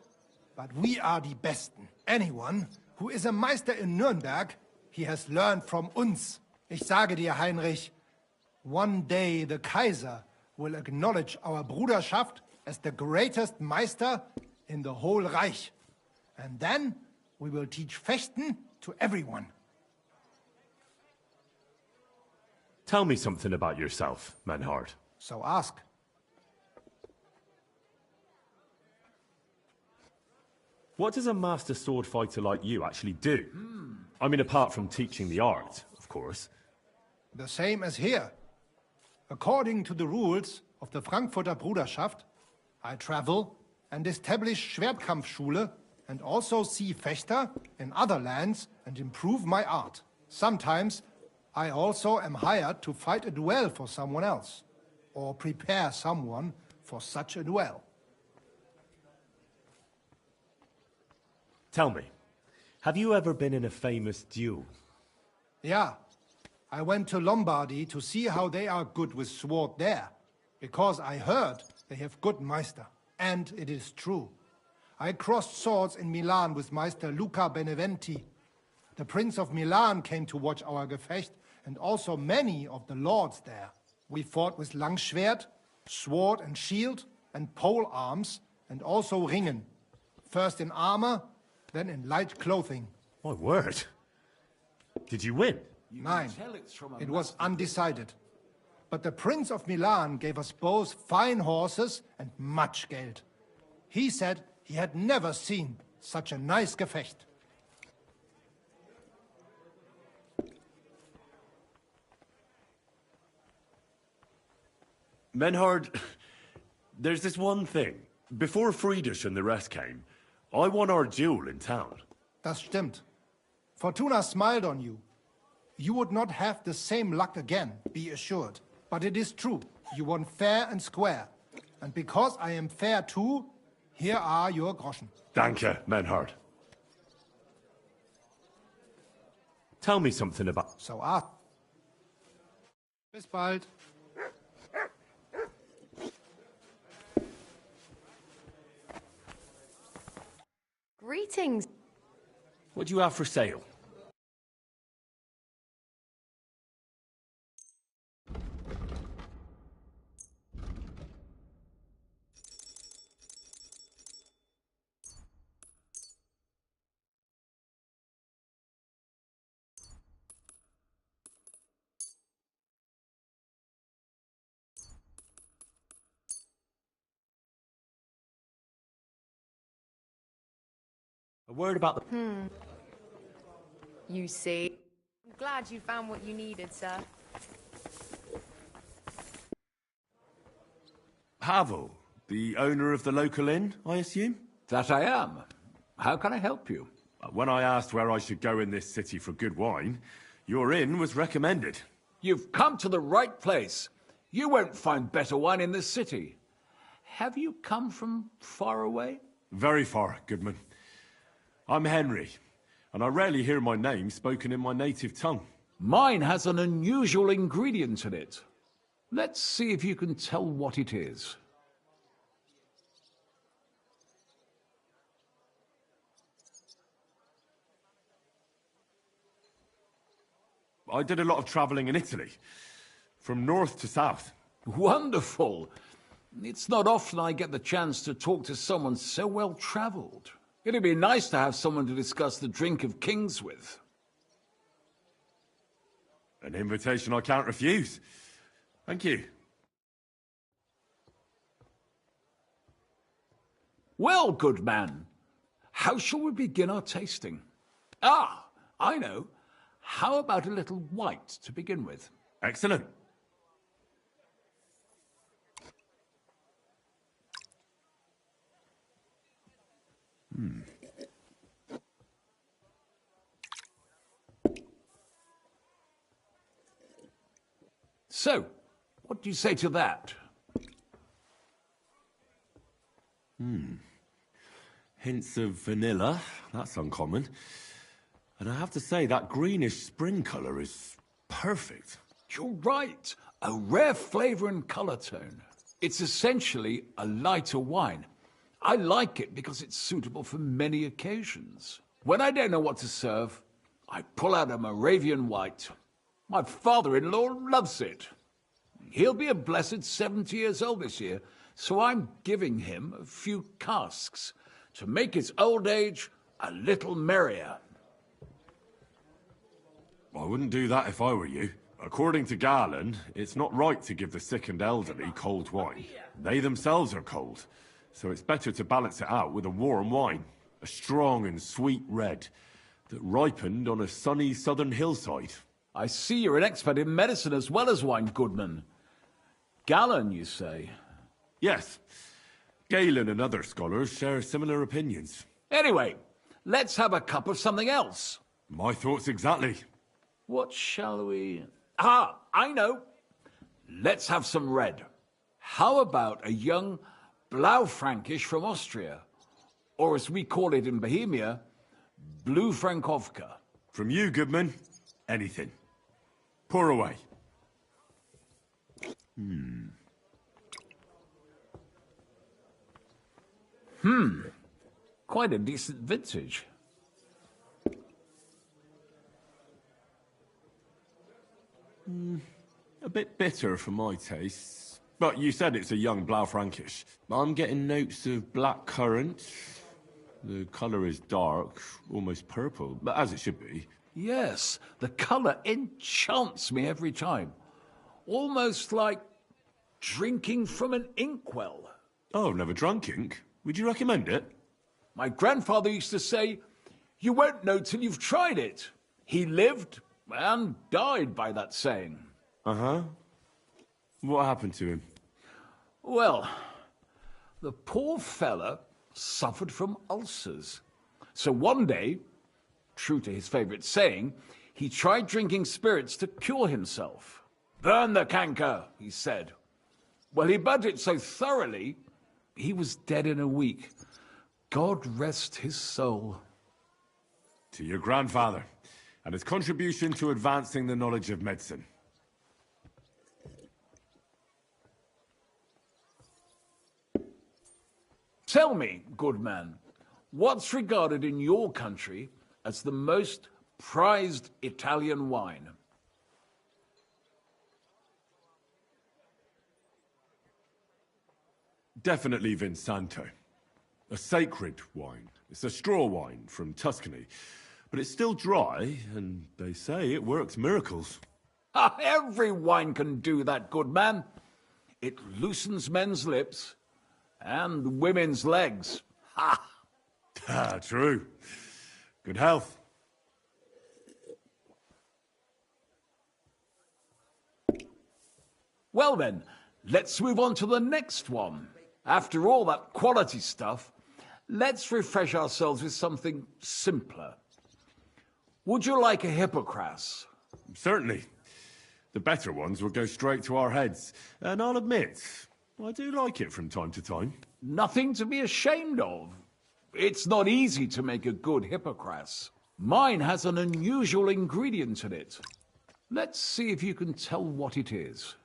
but we are die Besten. Anyone who is a Meister in Nürnberg, he has learned from uns. Ich sage dir, Heinrich, one day the Kaiser will acknowledge our Bruderschaft as the greatest Meister in the whole Reich. And then we will teach Fechten to everyone. Tell me something about yourself, Menhard. So ask. What does a master sword fighter like you actually do? I mean, apart from teaching the art, of course. The same as here. According to the rules of the Frankfurter Bruderschaft, I travel and establish Schwertkampfschule and also see Fechter in other lands and improve my art. Sometimes I also am hired to fight a duel for someone else, or prepare someone for such a duel. Tell me, have you ever been in a famous duel? Yeah. I went to Lombardy to see how they are good with sword there, because I heard they have good Meister. And it is true. I crossed swords in Milan with Meister Luca Beneventi. The Prince of Milan came to watch our Gefecht, and also many of the lords there. We fought with Langschwert, sword and shield, and pole arms, and also Ringen. First in armor, then in light clothing. My word. Did you win? Nein, it was undecided. But the Prince of Milan gave us both fine horses and much Geld. He said he had never seen such a nice Gefecht. Menhard, there's this one thing. Before Friedrich and the rest came, I won our duel in town. Das stimmt. Fortuna smiled on you. You would not have the same luck again, be assured. But it is true. You won fair and square. And because I am fair too, here are your Groschen. Danke, Menhard. Tell me something about... So Bis bald. Greetings. What do you have for sale? A word about the... You see. I'm glad you found what you needed, sir. Havel, the owner of the local inn, I assume? That I am. How can I help you? When I asked where I should go in this city for good wine, your inn was recommended. You've come to the right place. You won't find better wine in this city. Have you come from far away? Very far, Goodman. I'm Henry, and I rarely hear my name spoken in my native tongue. Mine has an unusual ingredient in it. Let's see if you can tell what it is. I did a lot of traveling in Italy, from north to south. Wonderful! It's not often I get the chance to talk to someone so well-traveled. It'd be nice to have someone to discuss the drink of kings with. An invitation I can't refuse. Thank you. Well, good man, how shall we begin our tasting? Ah, I know. How about a little white to begin with? Excellent. So, what do you say to that? Hints of vanilla. That's uncommon. And I have to say, that greenish spring colour is perfect. You're right. A rare flavour and colour tone. It's essentially a lighter wine. I like it because it's suitable for many occasions. When I don't know what to serve, I pull out a Moravian white. My father-in-law loves it. He'll be a blessed 70 years old this year, so I'm giving him a few casks to make his old age a little merrier. I wouldn't do that if I were you. According to Galen, it's not right to give the sick and elderly cold wine. They themselves are cold, so it's better to balance it out with a warm wine, a strong and sweet red that ripened on a sunny southern hillside. I see you're an expert in medicine as well as wine, Goodman. Galen, you say? Yes. Galen and other scholars share similar opinions. Anyway, let's have a cup of something else. My thoughts exactly. What shall we... Ah, I know. Let's have some red. How about a young Blaufränkisch from Austria? Or as we call it in Bohemia, Blue Frankovka. From you, Goodman, anything. Pour away. Quite a decent vintage. A bit bitter for my tastes. But you said it's a young Blaufränkisch. I'm getting notes of black currant. The colour is dark, almost purple, but as it should be. Yes, the colour enchants me every time. Almost like drinking from an inkwell. Oh, I've never drunk ink. Would you recommend it? My grandfather used to say, you won't know till you've tried it. He lived and died by that saying. Uh-huh. What happened to him? Well, the poor fella suffered from ulcers. So one day, true to his favourite saying, he tried drinking spirits to cure himself. Burn the canker, he said. Well, he burnt it so thoroughly, he was dead in a week. God rest his soul. To your grandfather, and his contribution to advancing the knowledge of medicine. Tell me, good man, what's regarded in your country as the most prized Italian wine? Definitely Vinsanto. A sacred wine. It's a straw wine from Tuscany. But it's still dry, and they say it works miracles. Every wine can do that, good man. It loosens men's lips and women's legs. Ha! True. Good health. Well then, let's move on to the next one. After all that quality stuff, let's refresh ourselves with something simpler. Would you like a Hippocras? Certainly. The better ones will go straight to our heads. And I'll admit, I do like it from time to time. Nothing to be ashamed of. It's not easy to make a good Hippocras. Mine has an unusual ingredient in it. Let's see if you can tell what it is.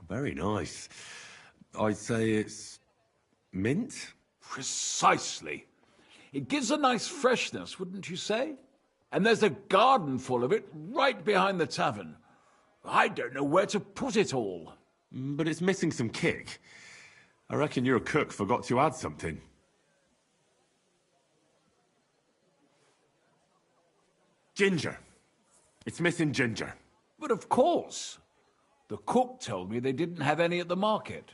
Very nice. I'd say it's mint? Precisely. It gives a nice freshness, wouldn't you say? And there's a garden full of it right behind the tavern. I don't know where to put it all. But it's missing some kick. I reckon your cook forgot to add something. Ginger. It's missing ginger. But of course. The cook told me they didn't have any at the market.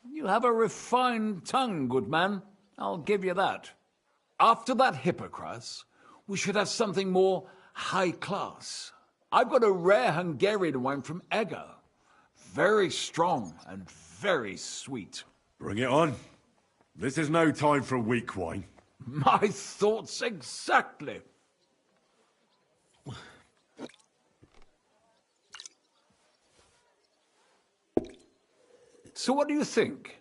You have a refined tongue, good man. I'll give you that. After that Hippocras, we should have something more high class. I've got a rare Hungarian wine from Eger. Very strong and very sweet. Bring it on. This is no time for weak wine. My thoughts exactly. So what do you think?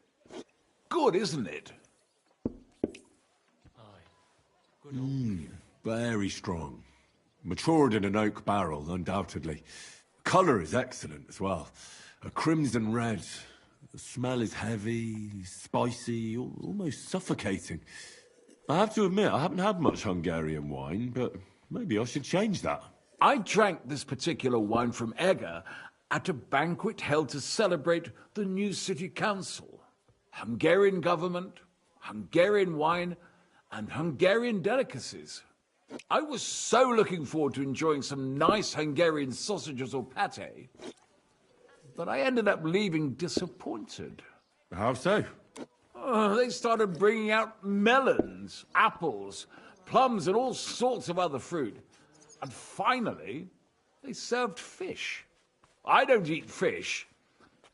Good, isn't it? Very strong. Matured in an oak barrel, undoubtedly. Colour is excellent as well. A crimson red. The smell is heavy, spicy, almost suffocating. I have to admit, I haven't had much Hungarian wine, but maybe I should change that. I drank this particular wine from Eger at a banquet held to celebrate the new city council. Hungarian government, Hungarian wine, and Hungarian delicacies. I was so looking forward to enjoying some nice Hungarian sausages or pate, but I ended up leaving disappointed. How so? They started bringing out melons, apples, plums, and all sorts of other fruit. And finally, they served fish. I don't eat fish,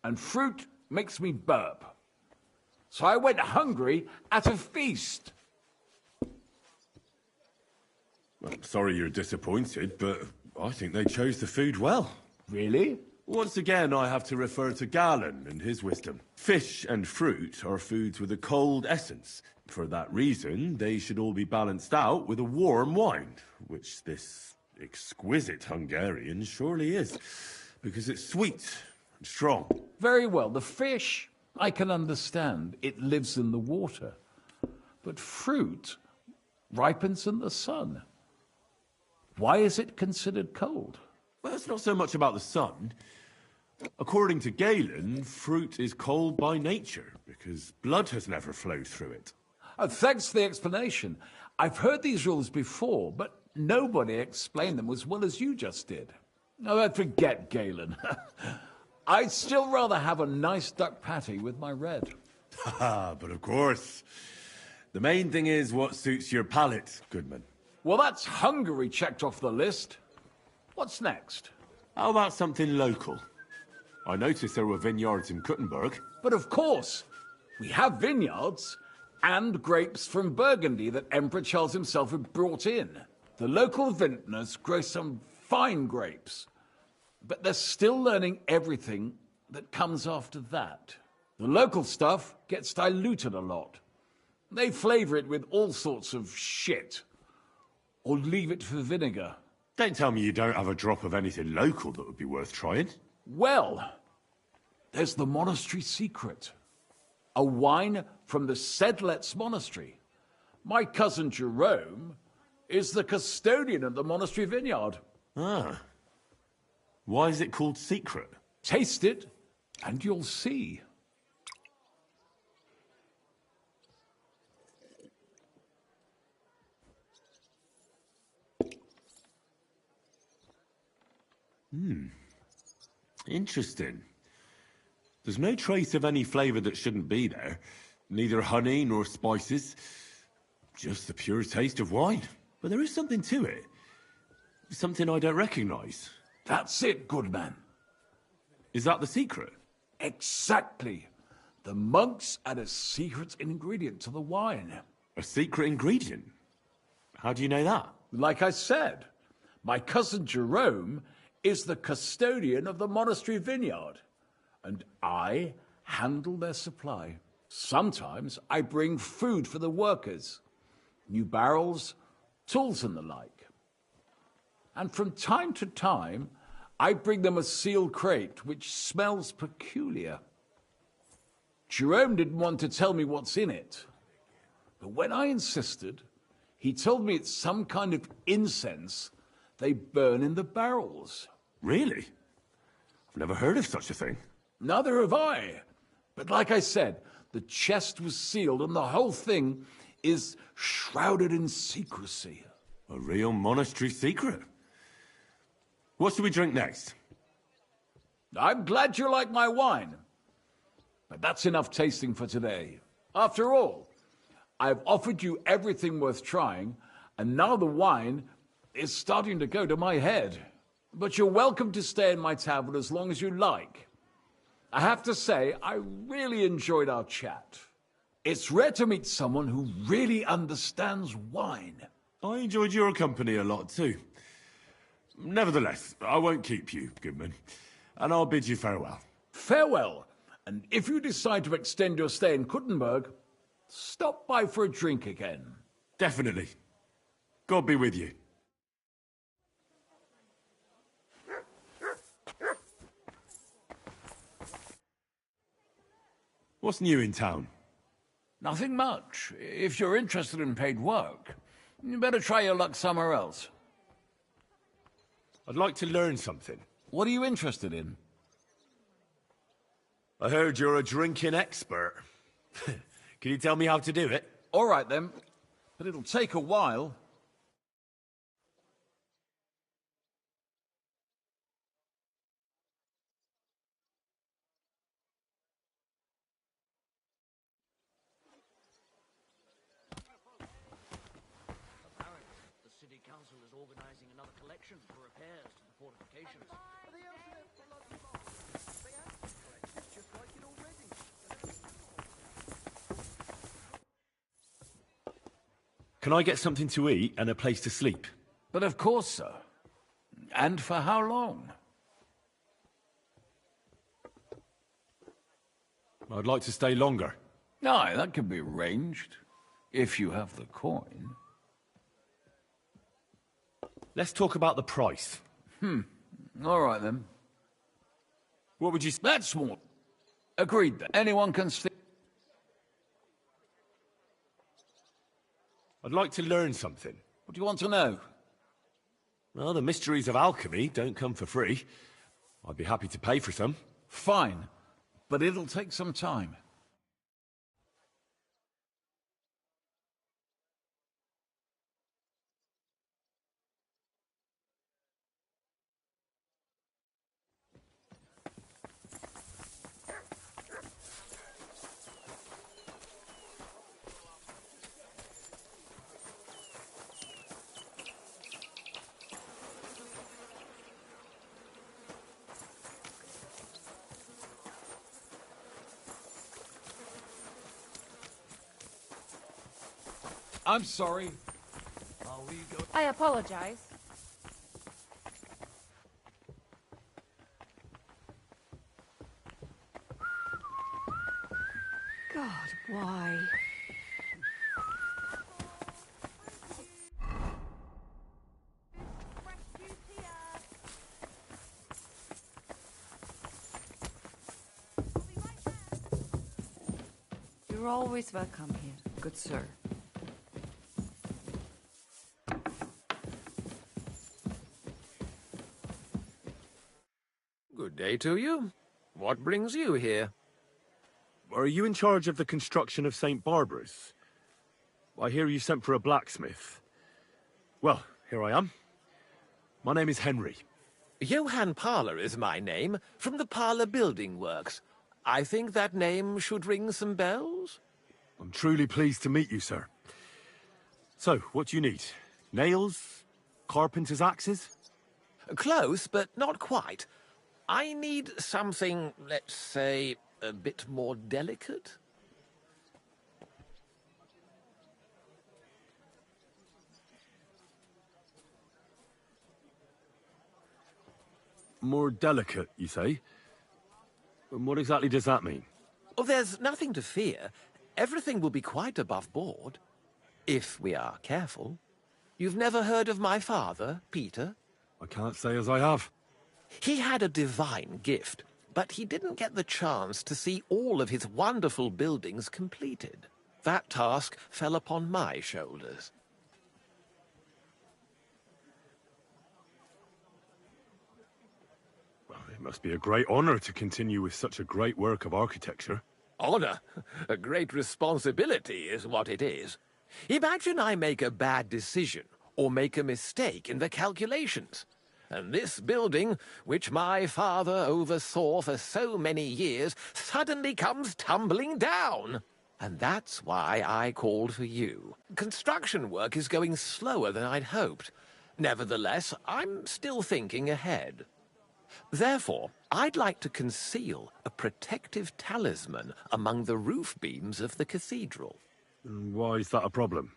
and fruit makes me burp. So I went hungry at a feast. I'm sorry you're disappointed, but I think they chose the food well. Really? Once again, I have to refer to Galen and his wisdom. Fish and fruit are foods with a cold essence. For that reason, they should all be balanced out with a warm wine, which this exquisite Hungarian surely is, because it's sweet and strong. Very well. The fish, I can understand. It lives in the water. But fruit ripens in the sun. Why is it considered cold? Well, it's not so much about the sun. According to Galen, fruit is cold by nature, because blood has never flowed through it. Thanks for the explanation. I've heard these rules before, but nobody explained them as well as you just did. Oh, forget Galen. I'd still rather have a nice duck patty with my red. But of course. The main thing is what suits your palate, Goodman. Well, that's Hungary checked off the list. What's next? How about something local? I noticed there were vineyards in Kuttenberg. But of course, we have vineyards and grapes from Burgundy that Emperor Charles himself had brought in. The local vintners grow some fine grapes, but they're still learning everything that comes after that. The local stuff gets diluted a lot. They flavor it with all sorts of shit, or leave it for vinegar. Don't tell me you don't have a drop of anything local that would be worth trying. Well, there's the monastery secret. A wine from the Sedlets Monastery. My cousin Jerome is the custodian of the monastery vineyard. Ah. Why is it called secret? Taste it, and you'll see. Interesting. There's no trace of any flavour that shouldn't be there. Neither honey nor spices. Just the pure taste of wine. But there is something to it. Something I don't recognise. That's it, good man. Is that the secret? Exactly. The monks add a secret ingredient to the wine. A secret ingredient? How do you know that? Like I said, my cousin Jerome is the custodian of the monastery vineyard, and I handle their supply. Sometimes I bring food for the workers, new barrels, tools and the like. And from time to time, I bring them a sealed crate which smells peculiar. Jerome didn't want to tell me what's in it, but when I insisted, he told me it's some kind of incense they burn in the barrels. Really? I've never heard of such a thing. Neither have I. But like I said, the chest was sealed and the whole thing is shrouded in secrecy. A real monastery secret. What should we drink next? I'm glad you like my wine. But that's enough tasting for today. After all, I've offered you everything worth trying, and now the wine is starting to go to my head. But you're welcome to stay in my tavern as long as you like. I have to say, I really enjoyed our chat. It's rare to meet someone who really understands wine. I enjoyed your company a lot too. Nevertheless, I won't keep you, Goodman, and I'll bid you farewell. Farewell, and if you decide to extend your stay in Kuttenberg, stop by for a drink again. Definitely. God be with you. What's new in town? Nothing much. If you're interested in paid work, you better try your luck somewhere else. I'd like to learn something. What are you interested in? I heard you're a drinking expert. Can you tell me how to do it? All right then, but it'll take a while. The city council is organizing another collection for repairs to the fortifications. Can I get something to eat and a place to sleep? But of course, sir. And for how long? I'd like to stay longer. Aye, that can be arranged, if you have the coin. Let's talk about the price. All right then. What would you... That's more. Agreed then. Anyone can stay. I'd like to learn something. What do you want to know? Well, the mysteries of alchemy don't come for free. I'd be happy to pay for some. Fine, but it'll take some time. I'm sorry. I apologize. God, why? You're always welcome here, good sir. Good day to you. What brings you here? Are you in charge of the construction of St. Barbara's? I hear you sent for a blacksmith. Well, here I am. My name is Henry. Johann Parler is my name, from the Parler Building Works. I think that name should ring some bells? I'm truly pleased to meet you, sir. So, what do you need? Nails? Carpenter's axes? Close, but not quite. I need something, let's say, a bit more delicate. More delicate, you say? And what exactly does that mean? Oh, there's nothing to fear. Everything will be quite above board. If we are careful. You've never heard of my father, Peter? I can't say as I have. He had a divine gift, but he didn't get the chance to see all of his wonderful buildings completed. That task fell upon my shoulders. It must be a great honor to continue with such a great work of architecture. Honor? A great responsibility is what it is. Imagine I make a bad decision or make a mistake in the calculations. And this building, which my father oversaw for so many years, suddenly comes tumbling down. And that's why I called for you. Construction work is going slower than I'd hoped. Nevertheless, I'm still thinking ahead. Therefore, I'd like to conceal a protective talisman among the roof beams of the cathedral. Why is that a problem?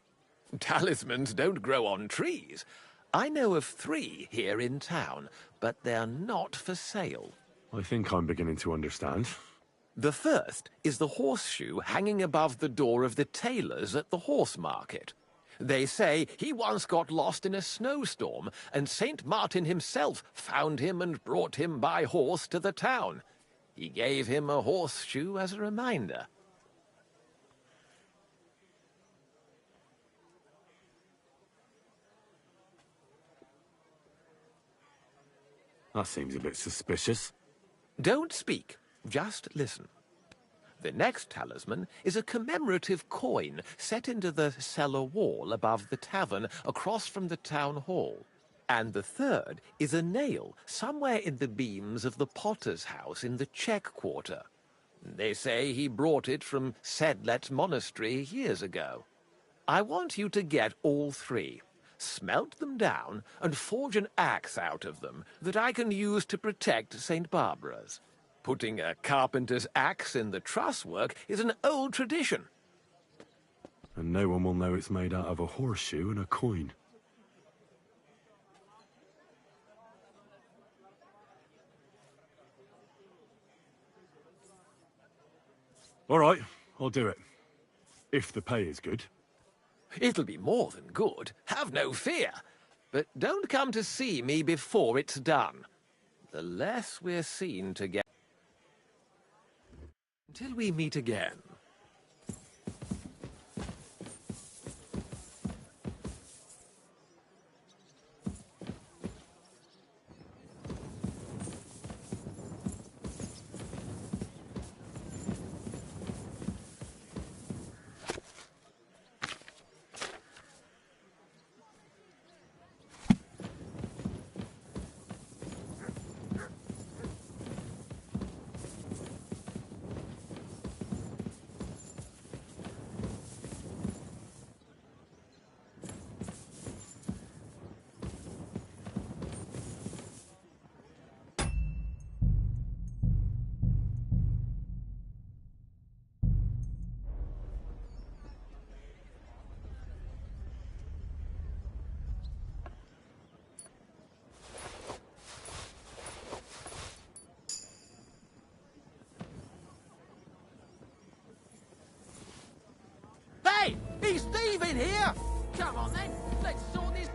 Talismans don't grow on trees. I know of 3 here in town, but they're not for sale. I think I'm beginning to understand. The first is the horseshoe hanging above the door of the tailors at the horse market. They say he once got lost in a snowstorm, and St. Martin himself found him and brought him by horse to the town. He gave him a horseshoe as a reminder. That seems a bit suspicious. Don't speak, just listen. The next talisman is a commemorative coin set into the cellar wall above the tavern across from the town hall. And the third is a nail somewhere in the beams of the potter's house in the Czech Quarter. They say he brought it from Sedlet Monastery years ago. I want you to get all 3, smelt them down, and forge an axe out of them that I can use to protect St. Barbara's. Putting a carpenter's axe in the truss work is an old tradition. And no one will know it's made out of a horseshoe and a coin. All right, I'll do it. If the pay is good. It'll be more than good, have no fear. But don't come to see me before it's done. The less we're seen together. Until we meet again. Hey! He's thieving here! Come on then, let's sort this...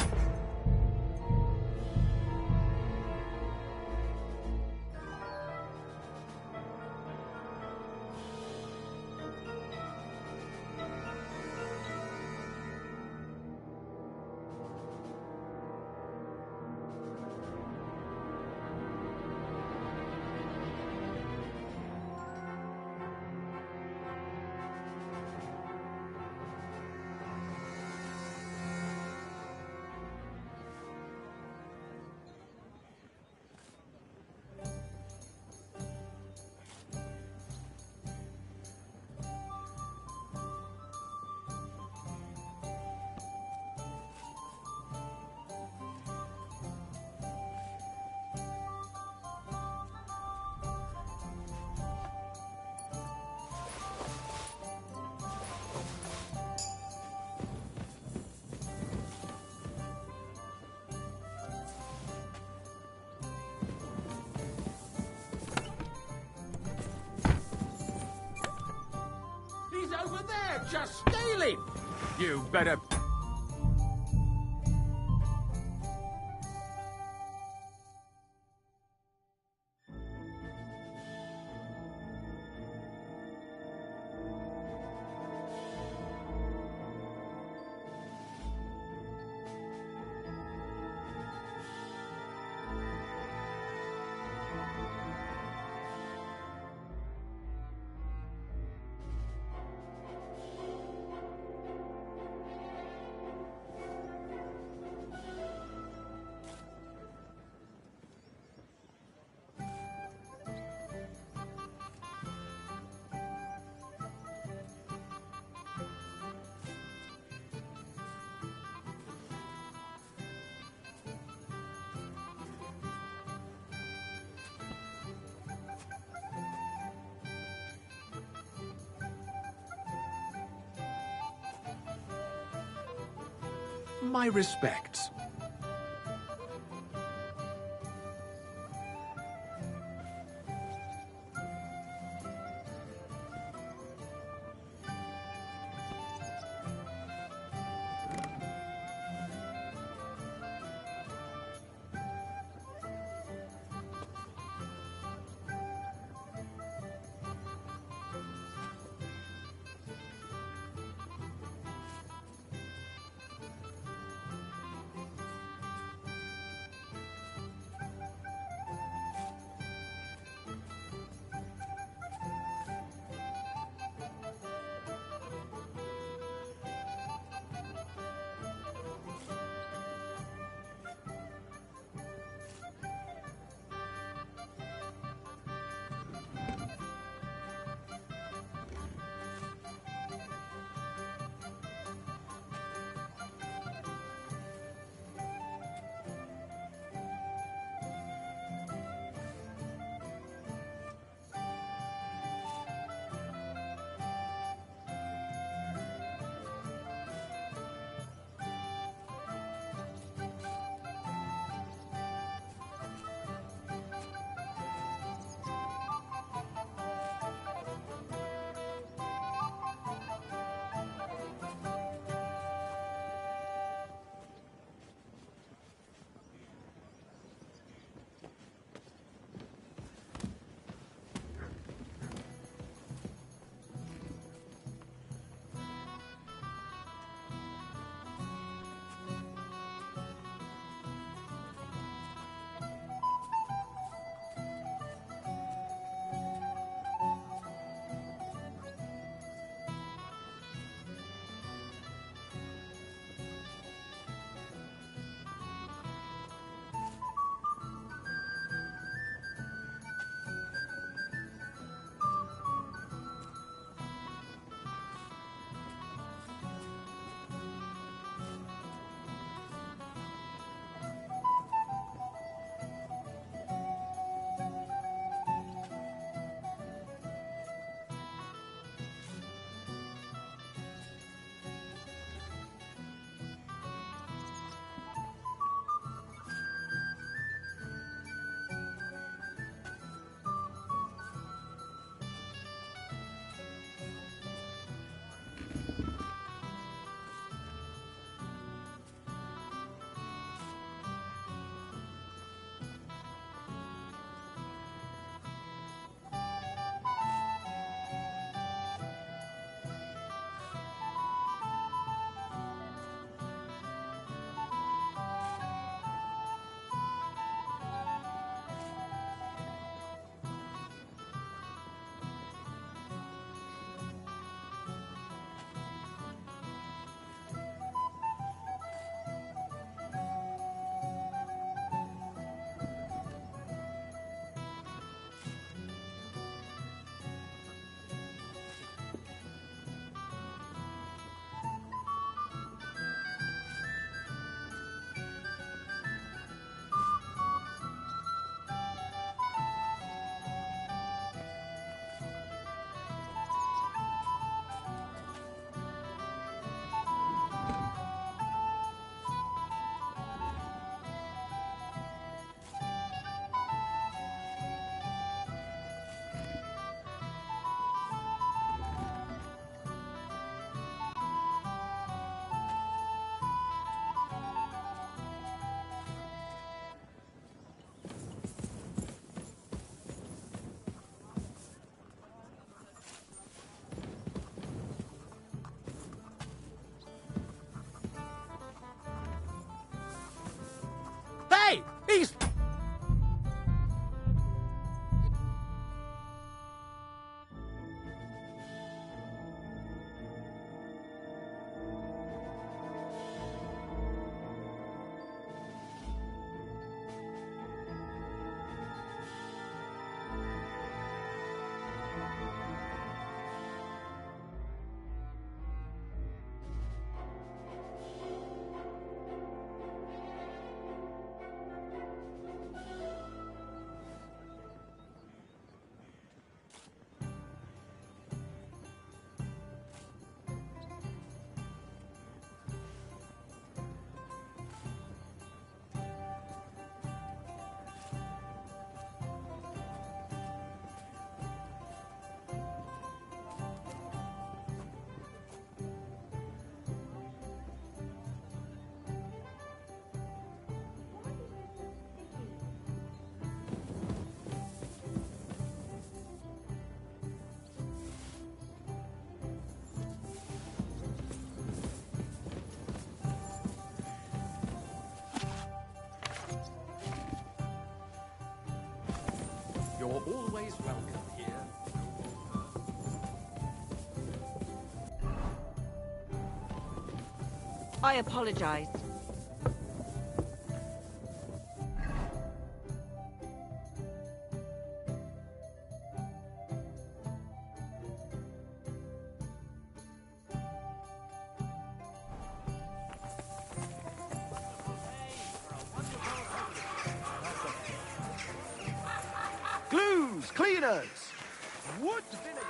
He's over there, just stealing! You better... my respects. always welcome here. I apologize. Glues, cleaners, wood vinegar.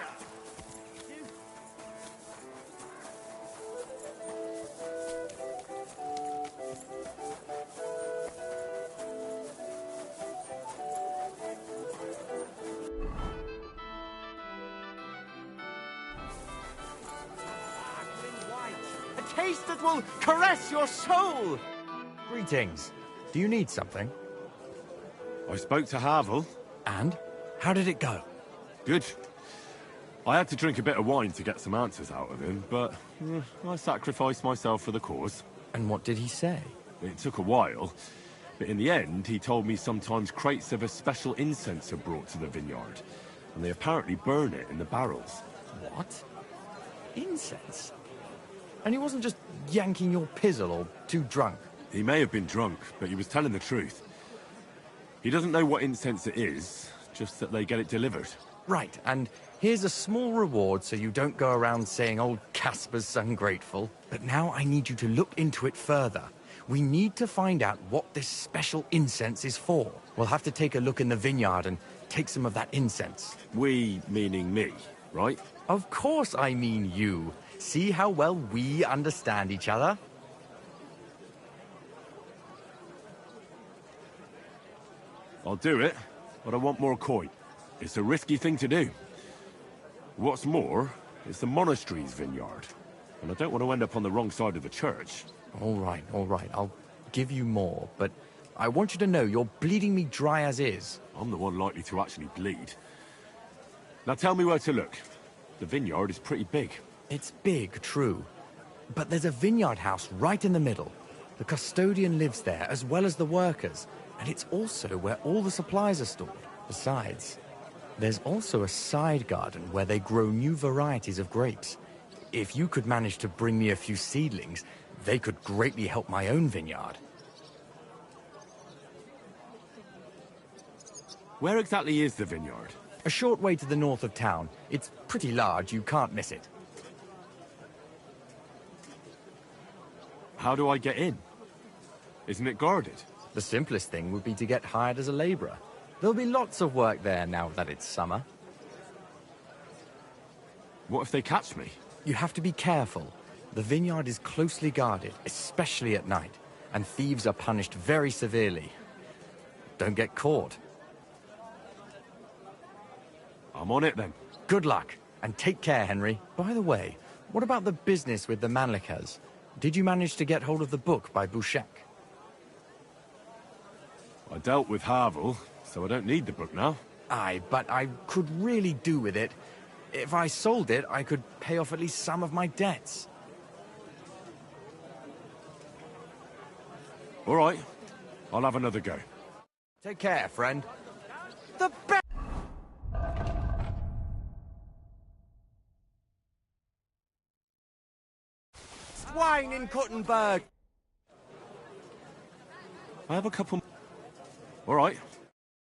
A taste that will caress your soul! Greetings. Do you need something? I spoke to Havel. And? How did it go? Good. I had to drink a bit of wine to get some answers out of him, but I sacrificed myself for the cause. And what did he say? It took a while, but in the end, he told me sometimes crates of a special incense are brought to the vineyard, and they apparently burn it in the barrels. What? Incense? And he wasn't just yanking your pizzle or too drunk? He may have been drunk, but he was telling the truth. He doesn't know what incense it is, just that they get it delivered. Right, and here's a small reward so you don't go around saying old Casper's ungrateful. But now I need you to look into it further. We need to find out what this special incense is for. We'll have to take a look in the vineyard and take some of that incense. We, meaning me, right? Of course I mean you. See how well we understand each other? I'll do it, but I want more coin. It's a risky thing to do. What's more, it's the monastery's vineyard, and I don't want to end up on the wrong side of the church. All right. I'll give you more, but I want you to know you're bleeding me dry as is. I'm the one likely to actually bleed. Now tell me where to look. The vineyard is pretty big. It's big, true. But there's a vineyard house right in the middle. The custodian lives there, as well as the workers. And it's also where all the supplies are stored. Besides, there's also a side garden where they grow new varieties of grapes. If you could manage to bring me a few seedlings, they could greatly help my own vineyard. Where exactly is the vineyard? A short way to the north of town. It's pretty large, you can't miss it. How do I get in? Isn't it guarded? The simplest thing would be to get hired as a laborer. There'll be lots of work there now that it's summer. What if they catch me? You have to be careful. The vineyard is closely guarded, especially at night, and thieves are punished very severely. Don't get caught. I'm on it then. Good luck, and take care, Henry. By the way, what about the business with the Manlikas? Did you manage to get hold of the book by Bouchek? I dealt with Havel, so I don't need the book now. Aye, but I could really do with it. If I sold it, I could pay off at least some of my debts. All right, I'll have another go. Take care, friend. The best! Wine in Kuttenberg! I have a couple... All right.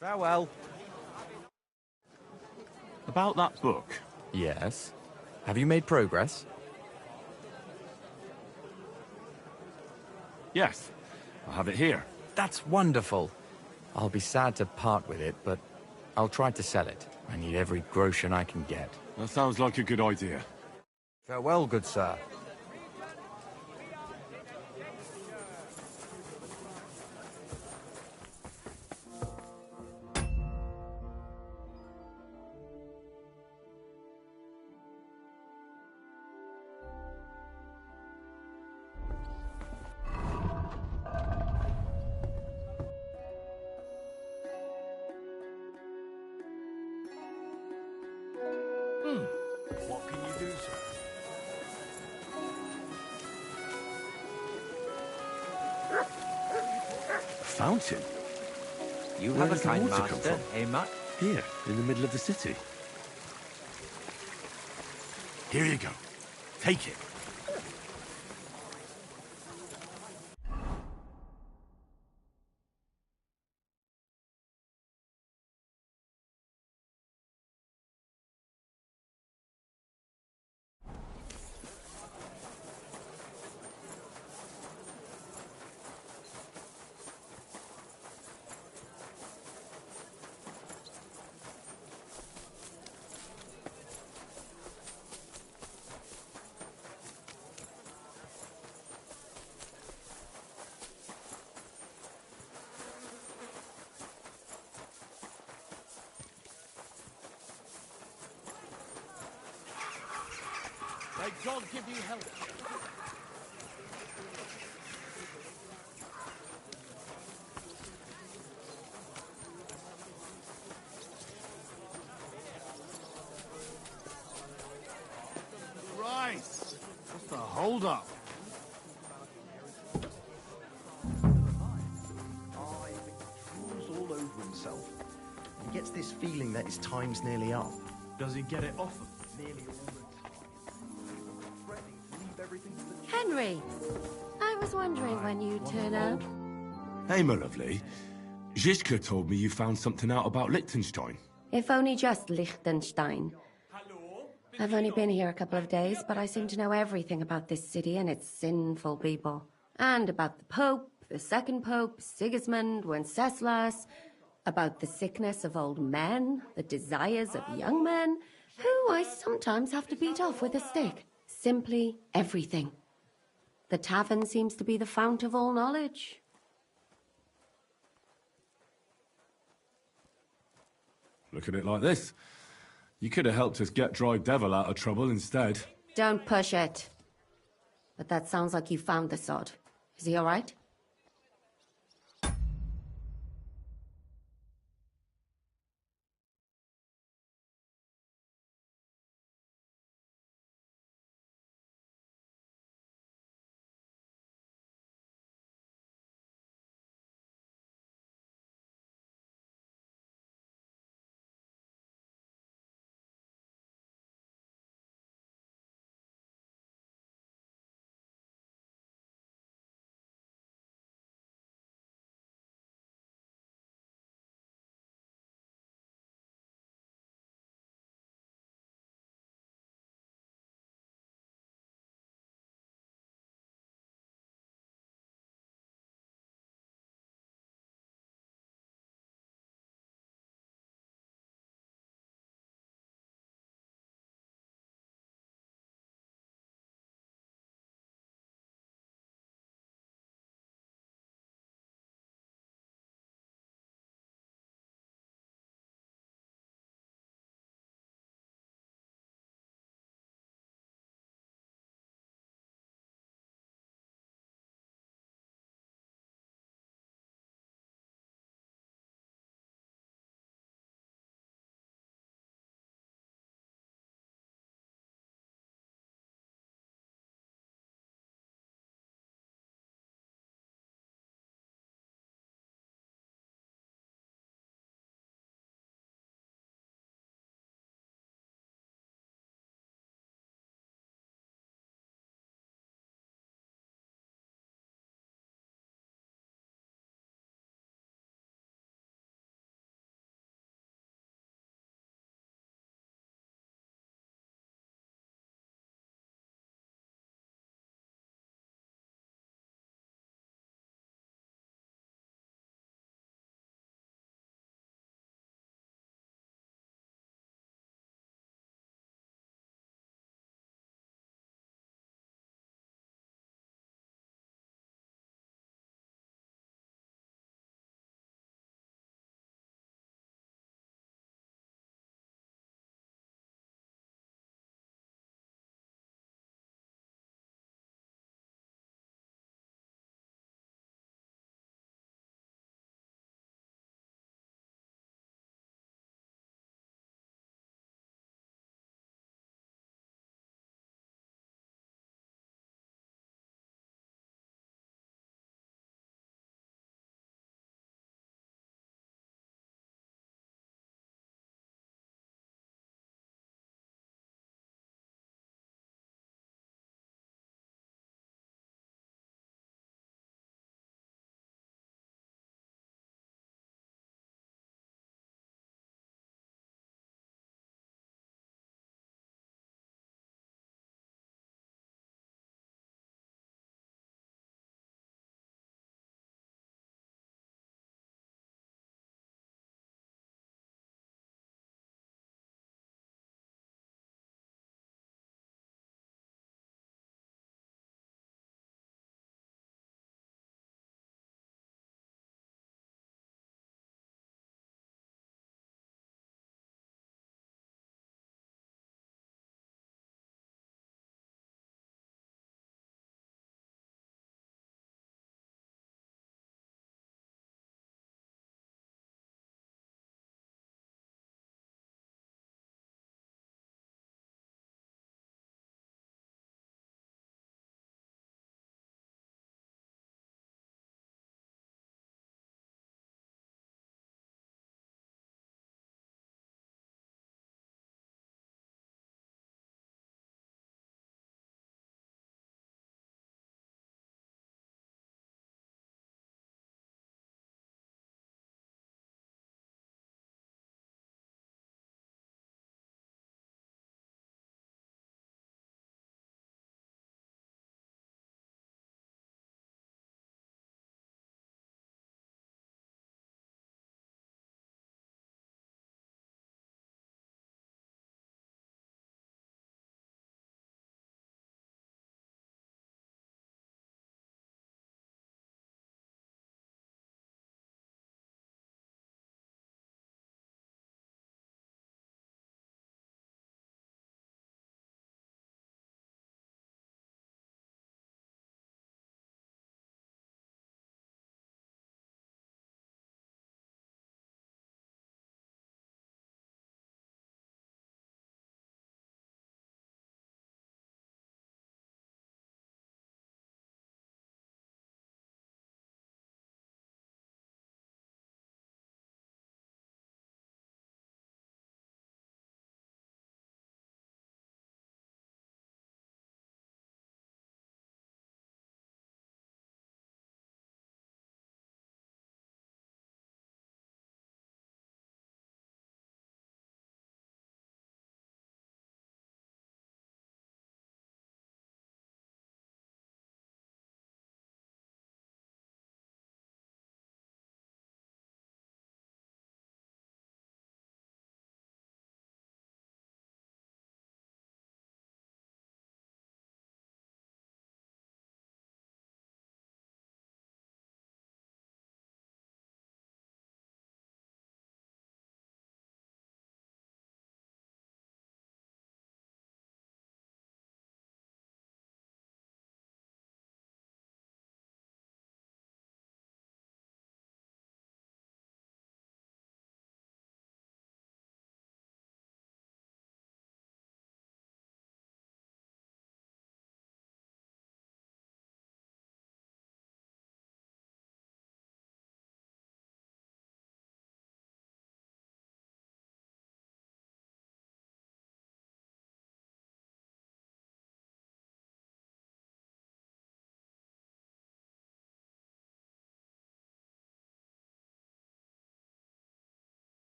Farewell. About that book. Yes. Have you made progress? Yes. I have it here. That's wonderful. I'll be sad to part with it, but I'll try to sell it. I need every groschen I can get. That sounds like a good idea. Farewell, good sir. What can you do, sir? A fountain? You Where have a does the kind water come master, from? eh, Mutt? Here, in the middle of the city. Here you go. Take it. May God give you help. Right. What's the hold up? Drools all over himself. He gets this feeling that his time's nearly up. Does he get it often? Nearly all the time. Threatening to leave everything to the... Henry! I was wondering when you'd turn up. Hey, my lovely. Zizka told me you found something out about Liechtenstein. If only just Liechtenstein. I've only been here a couple of days, but I seem to know everything about this city and its sinful people. And about the Pope, the second Pope, Sigismund, Wenceslas, about the sickness of old men, the desires of young men, who I sometimes have to beat off with a stick. Simply everything. The tavern seems to be the fount of all knowledge. Look at it like this. You could have helped us get Dry Devil out of trouble instead. Don't push it. But that sounds like you found the sod. Is he all right?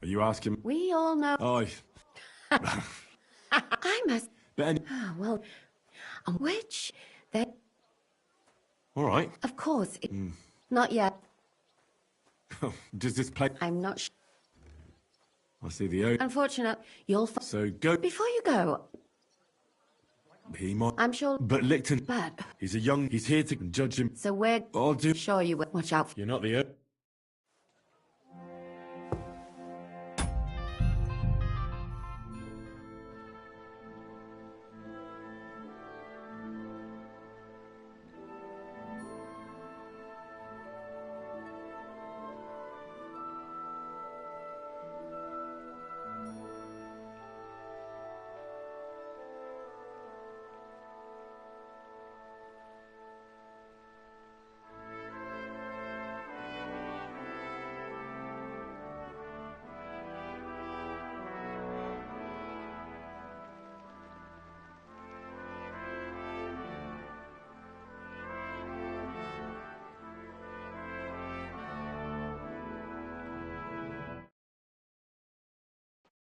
you asking? We all know. Oh, I must. but any... Well, which they. All right. Of course, not yet. Does this play? I'm not. I see the O. Unfortunate, you'll. So go. Before you go, He might. I'm sure. But Licton. But He's a young. He's here to judge him. so we're. I'll do. Sure you will. Watch out. You're not the.